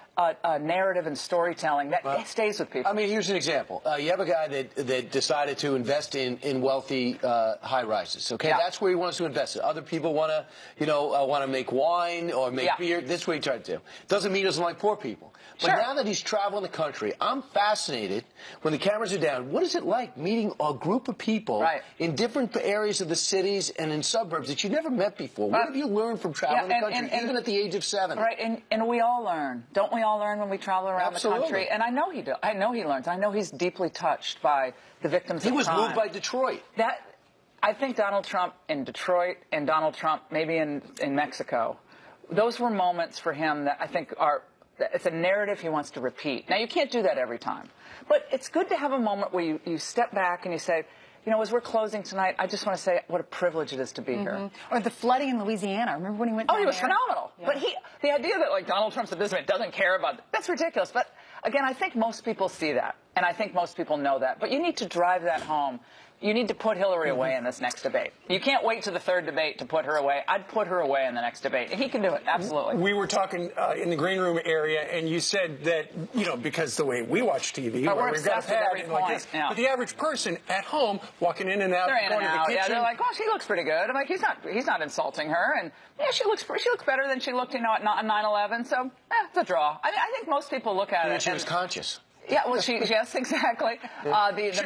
narrative and storytelling that stays with people. I mean, here's an example. You have a guy that decided to invest in wealthy high rises. Okay, that's where he wants to invest it. Other people want to make wine or make beer. That's what he tried to do. Doesn't mean he doesn't like poor people. But now that he's traveling the country, I'm fascinated when the cameras are down. What is it like meeting a group of people in different areas of the cities and in suburbs that you never met before? What have you learned from traveling the country, even at the age of 7? Right, and we all learn. Don't we all learn when we travel around the country? And I know he does. I know he learns. I know he's deeply touched by the victims of crime. He was moved by Detroit. I think Donald Trump in Detroit and Donald Trump maybe in Mexico, those were moments for him that I think it's a narrative he wants to repeat. Now, you can't do that every time. But it's good to have a moment where you step back and you say, as we're closing tonight, I just want to say what a privilege it is to be here. Or the flooding in Louisiana. Remember when he went down he was there? phenomenal. Yeah. But the idea that Donald Trump's at this event doesn't care about that's ridiculous. But again, I think most people see that. And I think most people know that. But you need to drive that home. You need to put Hillary away in this next debate. You can't wait to the 3rd debate to put her away. I'd put her away in the next debate. And he can do it, absolutely. We were talking in the green room area, and you said that, because the way we watch TV, but we've got a pad and like this. Yeah. But the average person at home, walking in and out, they're in going and out. to the kitchen. They're like, she looks pretty good. I'm like, he's not insulting her. And she looks better than she looked, at 9/11. So, it's a draw. I think most people look at it. She was conscious. Yeah, well, yes, exactly. The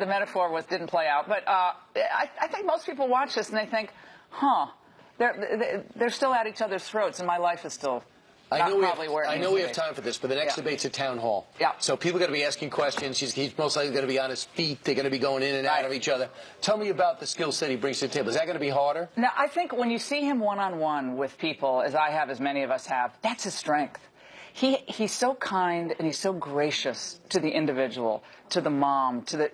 metaphor didn't play out, but I think most people watch this and they think, they're still at each other's throats, and my life is still. I know we have time for this, but the next debate's at Town Hall. Yeah. So people are going to be asking questions. He's most likely going to be on his feet. They're going to be going in and out of each other. Tell me about the skill set he brings to the table. Is that going to be harder? Now, I think when you see him one-on-one with people, as I have, as many of us have, that's his strength. He's so kind and he's so gracious to the individual, to the mom, to the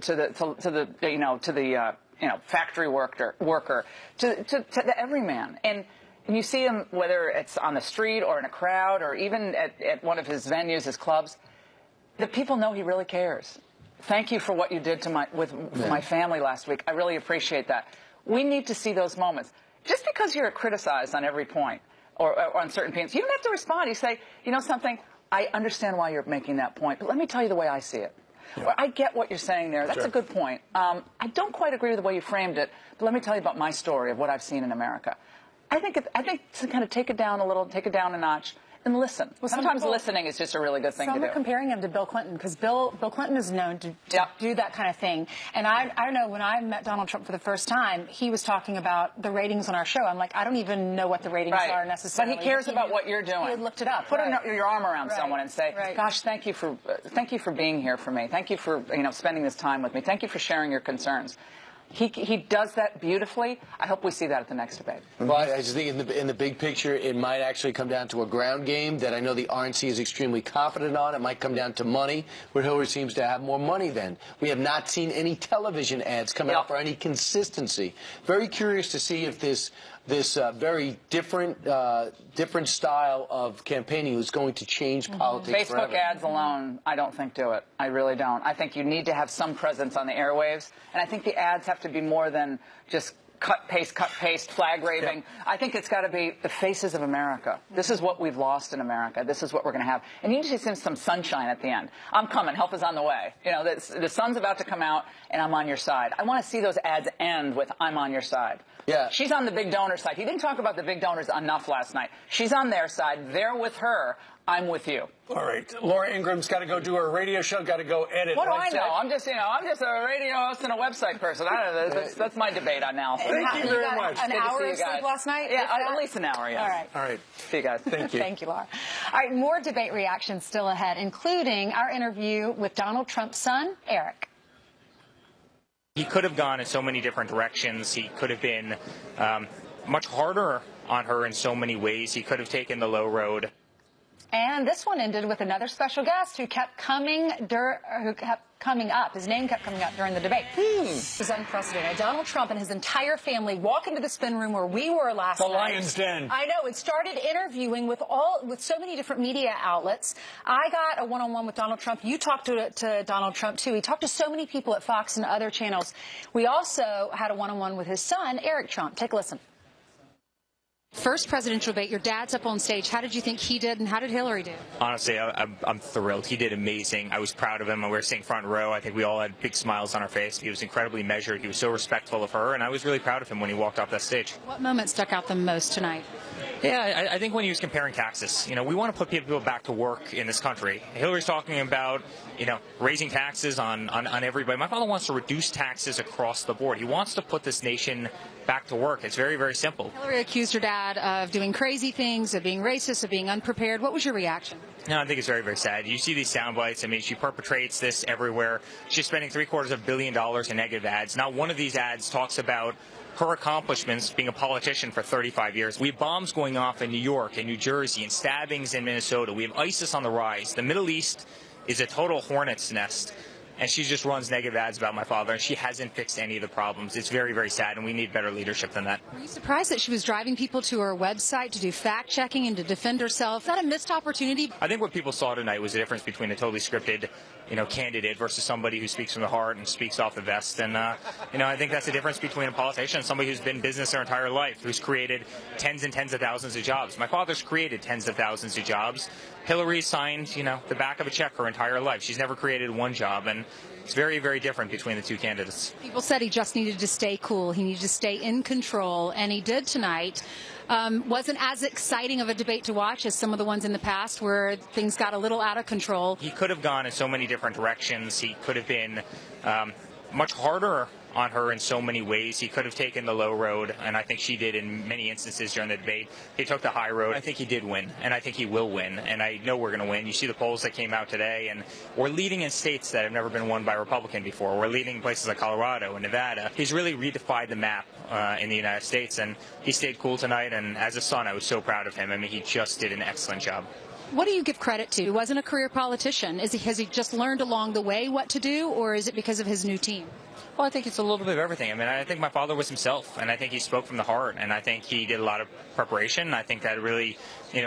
factory worker, to the everyman. And you see him whether it's on the street or in a crowd or even at one of his venues, his clubs. The people know he really cares. Thank you for what you did to my family last week. I really appreciate that. We need to see those moments. Just because you're criticized on every point. Or on certain points, you don't have to respond. You say, something, I understand why you're making that point, but let me tell you the way I see it. Yeah. Or I get what you're saying there. That's a good point. I don't quite agree with the way you framed it, but let me tell you about my story of what I've seen in America. I think to kind of take it down a little, take it down a notch, and listen. Well, sometimes listening is just a really good thing to do. Some are comparing him to Bill Clinton because Bill Clinton is known to do that kind of thing. And I know when I met Donald Trump for the first time, he was talking about the ratings on our show. I'm like, I don't even know what the ratings are necessarily. But he cares about what you're doing. He had looked it up. Put your arm around someone and say, "Gosh, thank you for being here for me. Thank you for spending this time with me. Thank you for sharing your concerns." He does that beautifully. I hope we see that at the next debate. Well, I just think in the big picture, it might actually come down to a ground game that I know the RNC is extremely confident on. It might come down to money, where Hillary seems to have more money than. We have not seen any television ads come out for any consistency. Very curious to see if this very different style of campaigning is going to change politics Facebook forever. ads alone, I don't think do it. I really don't. I think you need to have some presence on the airwaves, and I think the ads have to be more than just cut, paste, flag waving. Yeah. I think it's got to be the faces of America. This is what we've lost in America. This is what we're going to have. And you need to see some sunshine at the end. I'm coming. Help is on the way. The sun's about to come out, and I'm on your side. I want to see those ads end with I'm on your side. Yeah. She's on the big donor side. He didn't talk about the big donors enough last night. She's on their side. They're with her. I'm with you. All right. Laura Ingram's got to go do her radio show, got to go edit. What do right, I know? Jack? I'm just a radio host and a website person. I don't know. That's my debate on now. Thank you very much. An hour of sleep last night? Yeah, at least an hour, yeah. All right. All right. See you guys. Thank you. Thank you, Laura. All right, more debate reactions still ahead, including our interview with Donald Trump's son, Eric. He could have gone in so many different directions. He could have been much harder on her in so many ways. He could have taken the low road. And this one ended with another special guest who kept coming up. His name kept coming up during the debate. This is unprecedented. Donald Trump and his entire family walk into the spin room where we were last night. The Lion's Den. I know. It started interviewing with so many different media outlets. I got a one-on-one with Donald Trump. You talked to Donald Trump, too. He talked to so many people at Fox and other channels. We also had a one-on-one with his son, Eric Trump. Take a listen. First presidential debate, your dad's up on stage. How did you think he did, and how did Hillary do? Honestly, I'm thrilled. He did amazing. I was proud of him. We were sitting front row. I think we all had big smiles on our face. He was incredibly measured. He was so respectful of her, and I was really proud of him when he walked off that stage. What moment stuck out the most tonight? Yeah, I think when he was comparing taxes. You know, we want to put people back to work in this country. Hillary's talking about, raising taxes on everybody. My father wants to reduce taxes across the board. He wants to put this nation back to work. It's very, very simple. Hillary accused her dad of doing crazy things, of being racist, of being unprepared. What was your reaction? No, I think it's very, very sad. You see these sound bites. I mean, she perpetrates this everywhere. She's spending $750 million in negative ads. Not one of these ads talks about her accomplishments being a politician for 35 years. We have bombs going off in New York and New Jersey and stabbings in Minnesota. We have ISIS on the rise. The Middle East is a total hornet's nest. And she just runs negative ads about my father, and she hasn't fixed any of the problems. It's very, very sad, and we need better leadership than that. Were you surprised that she was driving people to her website to do fact-checking and to defend herself? Is that a missed opportunity? I think what people saw tonight was the difference between a totally scripted, candidate versus somebody who speaks from the heart and speaks off the vest. And, I think that's the difference between a politician and somebody who's been in business their entire life, who's created tens and tens of thousands of jobs. My father's created tens of thousands of jobs. Hillary signed, the back of a check her entire life. She's never created one job, and it's very, very different between the two candidates. People said he just needed to stay cool. He needed to stay in control, and he did tonight. Wasn't as exciting of a debate to watch as some of the ones in the past where things got a little out of control. He could have gone in so many different directions. He could have been much harder on her in so many ways. He could have taken the low road, and I think she did in many instances during the debate. He took the high road. I think he did win, and I think he will win, and I know we're going to win. You see the polls that came out today, and we're leading in states that have never been won by a Republican before. We're leading in places like Colorado and Nevada. He's really redefined the map in the United States, and he stayed cool tonight, and as a son, I was so proud of him. I mean, he just did an excellent job. What do you give credit to? He wasn't a career politician. Has he just learned along the way what to do, or is it because of his new team? Well, I think it's a little bit of everything. I mean, I think my father was himself, and I think he spoke from the heart, and I think he did a lot of preparation. I think that really,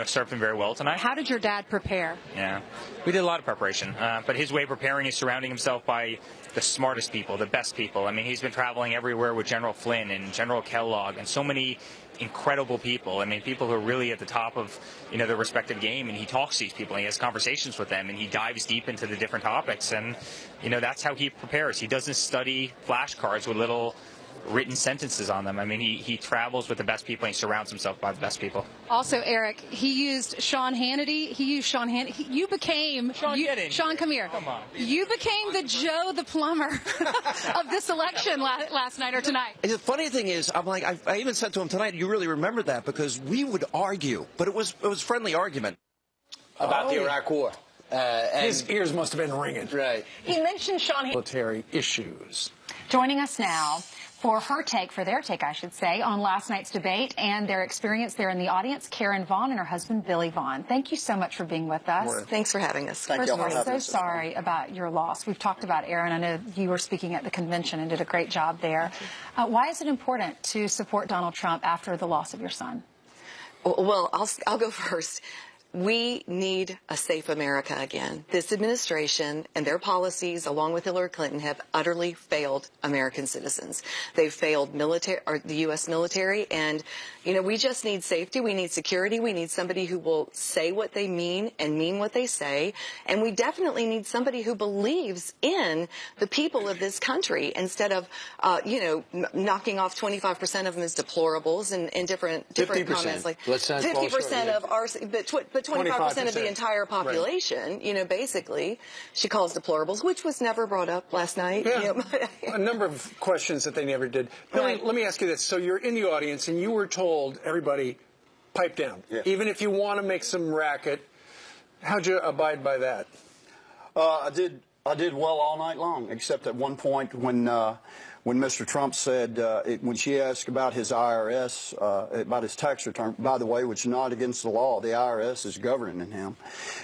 served him very well tonight. How did your dad prepare? Yeah, we did a lot of preparation, but his way of preparing is surrounding himself by the smartest people, the best people. I mean, he's been traveling everywhere with General Flynn and General Kellogg and so many incredible people. I mean, people who are really at the top of, their respective game, and he talks to these people, and he has conversations with them, and he dives deep into the different topics, and, that's how he prepares. He doesn't study flashcards with little written sentences on them. I mean, he travels with the best people, and he surrounds himself by the best people. Also, Eric, he used Sean Hannity. You became... Sean, come here. Come on. You became the Joe the plumber of this election last night or tonight. The funny thing is, I'm like, I even said to him tonight, you really remember that, because we would argue, but it was friendly argument. About the Iraq War. His ears must have been ringing. Right. He mentioned Sean Hannity. Military issues. Joining us now for their take, I should say, on last night's debate and their experience there in the audience, Karen Vaughn and her husband, Billy Vaughn. Thank you so much for being with us. Thanks for having us. First of all, we're so sorry about your loss. We've talked about Aaron. I know you were speaking at the convention and did a great job there. Why is it important to support Donald Trump after the loss of your son? Well, I'll go first. We need a safe America again. This administration and their policies, along with Hillary Clinton, have utterly failed American citizens. They've failed the U.S. military, and, we just need safety. We need security. We need somebody who will say what they mean and mean what they say. And we definitely need somebody who believes in the people of this country instead of, knocking off 25% of them as deplorables and different comments. Like 50% of our, but 25% of the entire population, right. you know, basically. She calls deplorables, which was never brought up last night. Yeah. You know. A number of questions that they never did. Billy, let me ask you this. So you're in the audience and you were told, everybody, pipe down. Yeah. Even if you want to make some racket, how'd you abide by that? I did well all night long, except at one point when Mr. Trump said, when she asked about his IRS, about his tax return, by the way, which is not against the law, the IRS is governing him.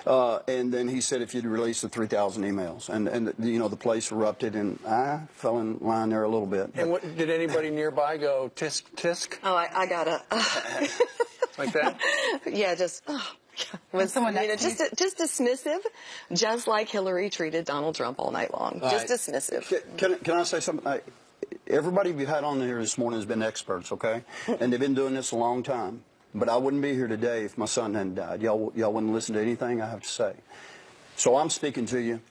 And then he said if you'd release the 3,000 emails. And you know, the place erupted, and I fell in line there a little bit. And what, did anybody nearby go, tisk, tisk? Oh, I got a... Like that? Yeah, just... was someone just dismissive, just like Hillary treated Donald Trump all night long. Just dismissive. Can I say something? Everybody we've had on here this morning has been experts, okay? And they've been doing this a long time. But I wouldn't be here today if my son hadn't died. Y'all wouldn't listen to anything I have to say. So I'm speaking to you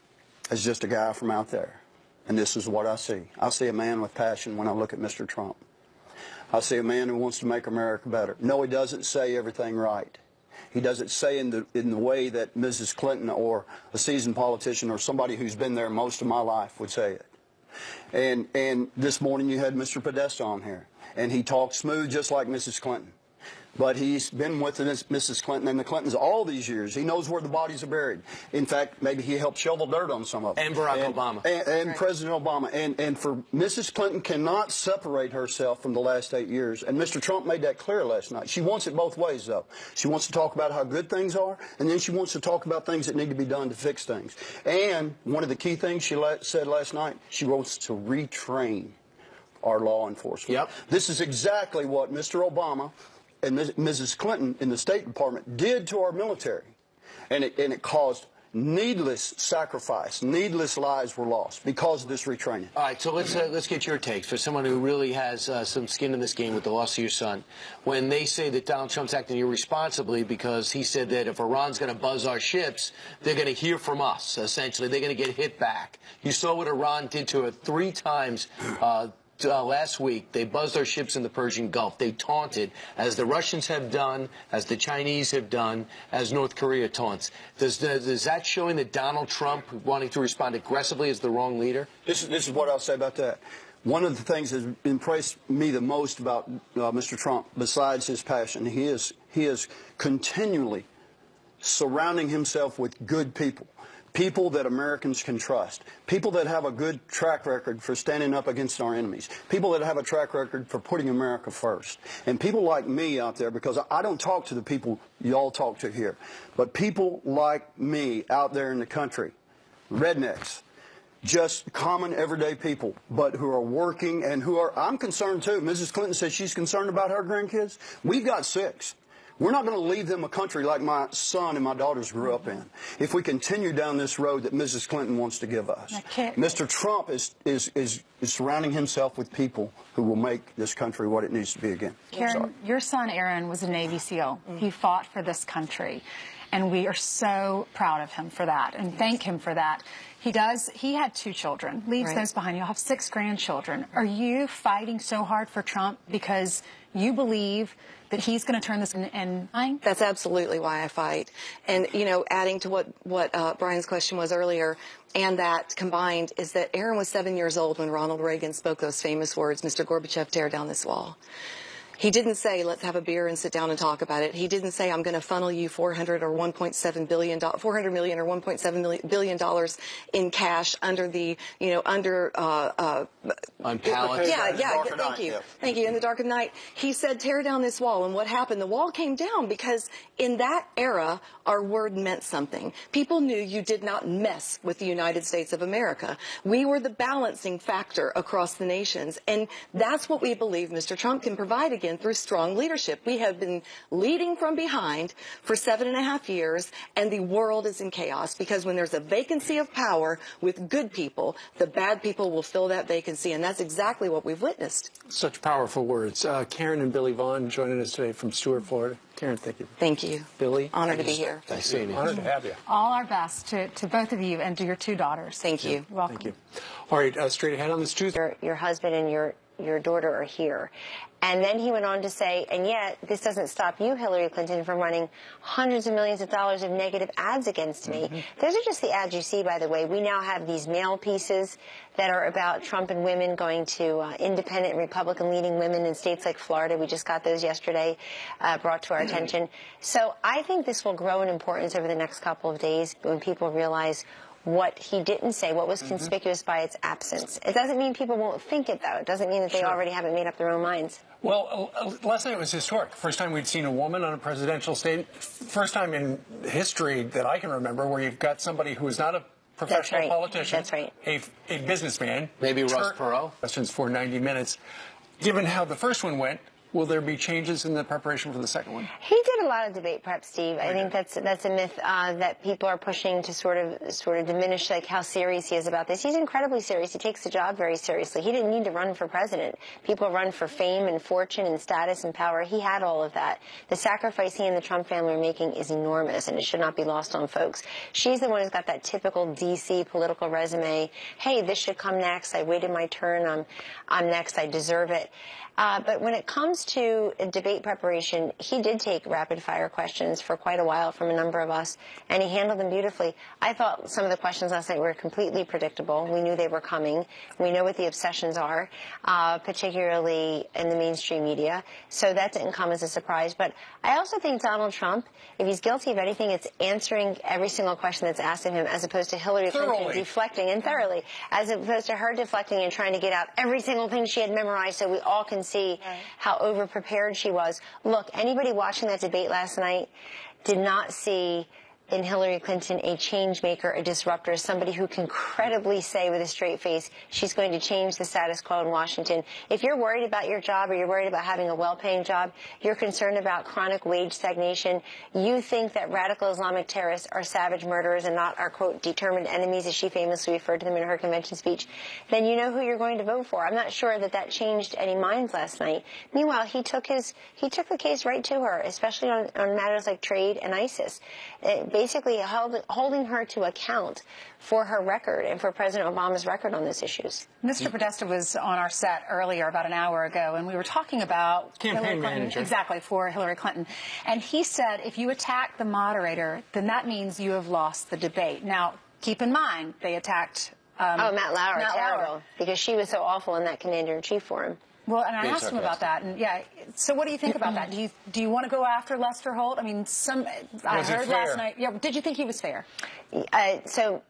as just a guy from out there. And this is what I see. I see a man with passion when I look at Mr. Trump. I see a man who wants to make America better. No, he doesn't say everything right. He doesn't say in the way that Mrs. Clinton or a seasoned politician or somebody who's been there most of my life would say it. And this morning you had Mr. Podesta on here, and he talked smooth just like Mrs. Clinton. But he's been with Mrs. Clinton and the Clintons all these years. He knows where the bodies are buried. In fact, maybe he helped shovel dirt on some of them. And Barack Obama. And right. President Obama. And for Mrs. Clinton cannot separate herself from the last 8 years. And Mr. Trump made that clear last night. She wants it both ways, though. She wants to talk about how good things are, and then she wants to talk about things that need to be done to fix things. And one of the key things she said last night, she wants to retrain our law enforcement. Yep. This is exactly what Mr. Obama and Mrs. Clinton in the State Department did to our military. And it caused needless sacrifice. Needless lives were lost because of this retraining. All right, so let's get your takes. For someone who really has some skin in this game with the loss of your son, when they say that Donald Trump's acting irresponsibly because he said that if Iran's going to buzz our ships, they're going to hear from us, essentially. They're going to get hit back. You saw what Iran did to her 3 times last week. They buzzed our ships in the Persian Gulf. They taunted, as the Russians have done, as the Chinese have done, as North Korea taunts. Does that showing that Donald Trump wanting to respond aggressively is the wrong leader? This is what I'll say about that. One of the things that has impressed me the most about Mr. Trump, besides his passion, he is continually surrounding himself with good people. People that Americans can trust. People that have a good track record for standing up against our enemies. People that have a track record for putting America first. And people like me out there, because I don't talk to the people y'all talk to here, but people like me out there in the country, rednecks, just common everyday people, but who are working and who are, I'm concerned too. Mrs. Clinton says she's concerned about her grandkids. We've got 6. We're not going to leave them a country like my son and my daughters grew up in if we continue down this road that Mrs. Clinton wants to give us. Mr. Trump is surrounding himself with people who will make this country what it needs to be again. Karen, your son Aaron was a Navy SEAL. He fought for this country, and we are so proud of him for that and thank him for that. He had 2 children, leaves those behind. You'll have 6 grandchildren. Are you fighting so hard for Trump because you believe that he's going to turn this and That's absolutely why I fight. And, you know, adding to what Brian's question was earlier, and that combined is that Aaron was 7 years old when Ronald Reagan spoke those famous words, Mr. Gorbachev, tear down this wall. He didn't say, let's have a beer and sit down and talk about it. He didn't say, I'm going to funnel you $400 million or $1.7 billion in cash under the, on pallets. Yeah, thank you. In the dark of night, he said, tear down this wall. And what happened? The wall came down because in that era, our word meant something. People knew you did not mess with the United States of America. We were the balancing factor across the nations. And that's what we believe Mr. Trump can provide again through strong leadership. We have been leading from behind for 7.5 years, and the world is in chaos because when there's a vacancy of power with good people, the bad people will fill that vacancy, and that's exactly what we've witnessed. Such powerful words. Karen and Billy Vaughn joining us today from Stuart, Florida. Karen, thank you. Thank you. Billy? Honored to be here. Nice seeing you. Honored to have you. all our best to both of you and to your 2 daughters. Thank you. Welcome. Thank you. All right, straight ahead on this Tuesday. Your husband and your your daughter are here. And then he went on to say, and yet this doesn't stop you, Hillary Clinton, from running hundreds of millions of dollars of negative ads against me. Those are just the ads you see, by the way. We now have these mail pieces that are about Trump and women going to independent Republican-leading women in states like Florida. We just got those yesterday, brought to our attention. So I think this will grow in importance over the next couple of days when people realize what he didn't say, what was conspicuous by its absence. It doesn't mean people won't think it, though. It doesn't mean that they already haven't made up their own minds. Well, last night was historic. First time we'd seen a woman on a presidential stage. First time in history that I can remember where you've got somebody who is not a professional politician. That's right. A businessman. Maybe Ross Perot. Questions for 90 minutes. Given how the first one went, will there be changes in the preparation for the second one? He did a lot of debate prep, Steve. I think that's a myth that people are pushing to sort of diminish like how serious he is about this. He's incredibly serious. He takes the job very seriously. He didn't need to run for president. People run for fame and fortune and status and power. He had all of that. The sacrifice he and the Trump family are making is enormous, and it should not be lost on folks. She's the one who's got that typical D.C. political resume. Hey, this should come next. I waited my turn. I'm next. I deserve it. But when it comes to debate preparation, he did take rapid-fire questions for quite a while from a number of us, and he handled them beautifully. I thought some of the questions last night were completely predictable. We knew they were coming. We know what the obsessions are, particularly in the mainstream media, so that didn't come as a surprise. But I also think Donald Trump, if he's guilty of anything, it's answering every single question that's asked of him, as opposed to Hillary Clinton deflecting, and thoroughly, as opposed to her deflecting and trying to get out every single thing she had memorized so we all can see how over-prepared she was. Look, anybody watching that debate last night did not see in Hillary Clinton a change maker, a disruptor, somebody who can credibly say with a straight face she's going to change the status quo in Washington. If you're worried about your job, or you're worried about having a well-paying job, you're concerned about chronic wage stagnation, you think that radical Islamic terrorists are savage murderers and not our, quote, determined enemies, as she famously referred to them in her convention speech, then you know who you're going to vote for. I'm not sure that that changed any minds last night. Meanwhile, he took the case right to her, especially on matters like trade and ISIS. Basically holding her to account for her record and for President Obama's record on those issues. Mr. Podesta was on our set earlier about an hour ago, and we were talking about campaign manager. Exactly, for Hillary Clinton. And he said if you attack the moderator, then that means you have lost the debate. Now, keep in mind, they attacked Matt Lauer, terrible, because she was so awful in that commander-in-chief for him. Well, and I asked him about that, and yeah. So, what do you think about that? Do you want to go after Lester Holt? I mean, I heard last night. Yeah, did you think he was fair? So,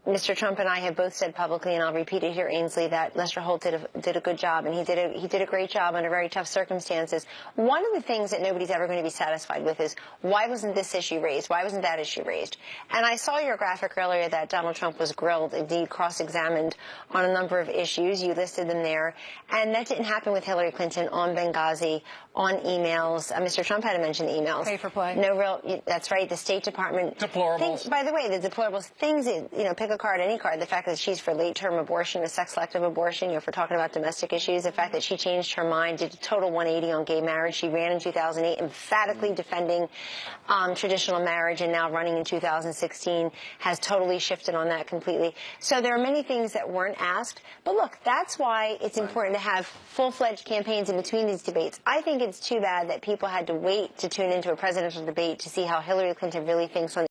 Mr. Trump and I have both said publicly, and I'll repeat it here, Ainsley, that Lester Holt did a good job, and he did a great job under very tough circumstances. One of the things that nobody's ever going to be satisfied with is, why wasn't this issue raised? Why wasn't that issue raised? And I saw your graphic earlier that Donald Trump was grilled, indeed cross-examined on a number of issues. You listed them there. And that didn't happen with Hillary Clinton on Benghazi, on emails. Mr. Trump had to mention emails. Pay for play. No real, that's right, the State Department. Deplorables. By the way, the deplorables, things, pick a card, any card. The fact that she's for late-term abortion, a sex-selective abortion, if we're talking about domestic issues, the fact that she changed her mind, did a total 180 on gay marriage. She ran in 2008, emphatically defending traditional marriage, and now running in 2016 has totally shifted on that completely. So there are many things that weren't asked. But look, that's why it's important to have full-fledged campaigns in between these debates. I think it's too bad that people had to wait to tune into a presidential debate to see how Hillary Clinton really thinks on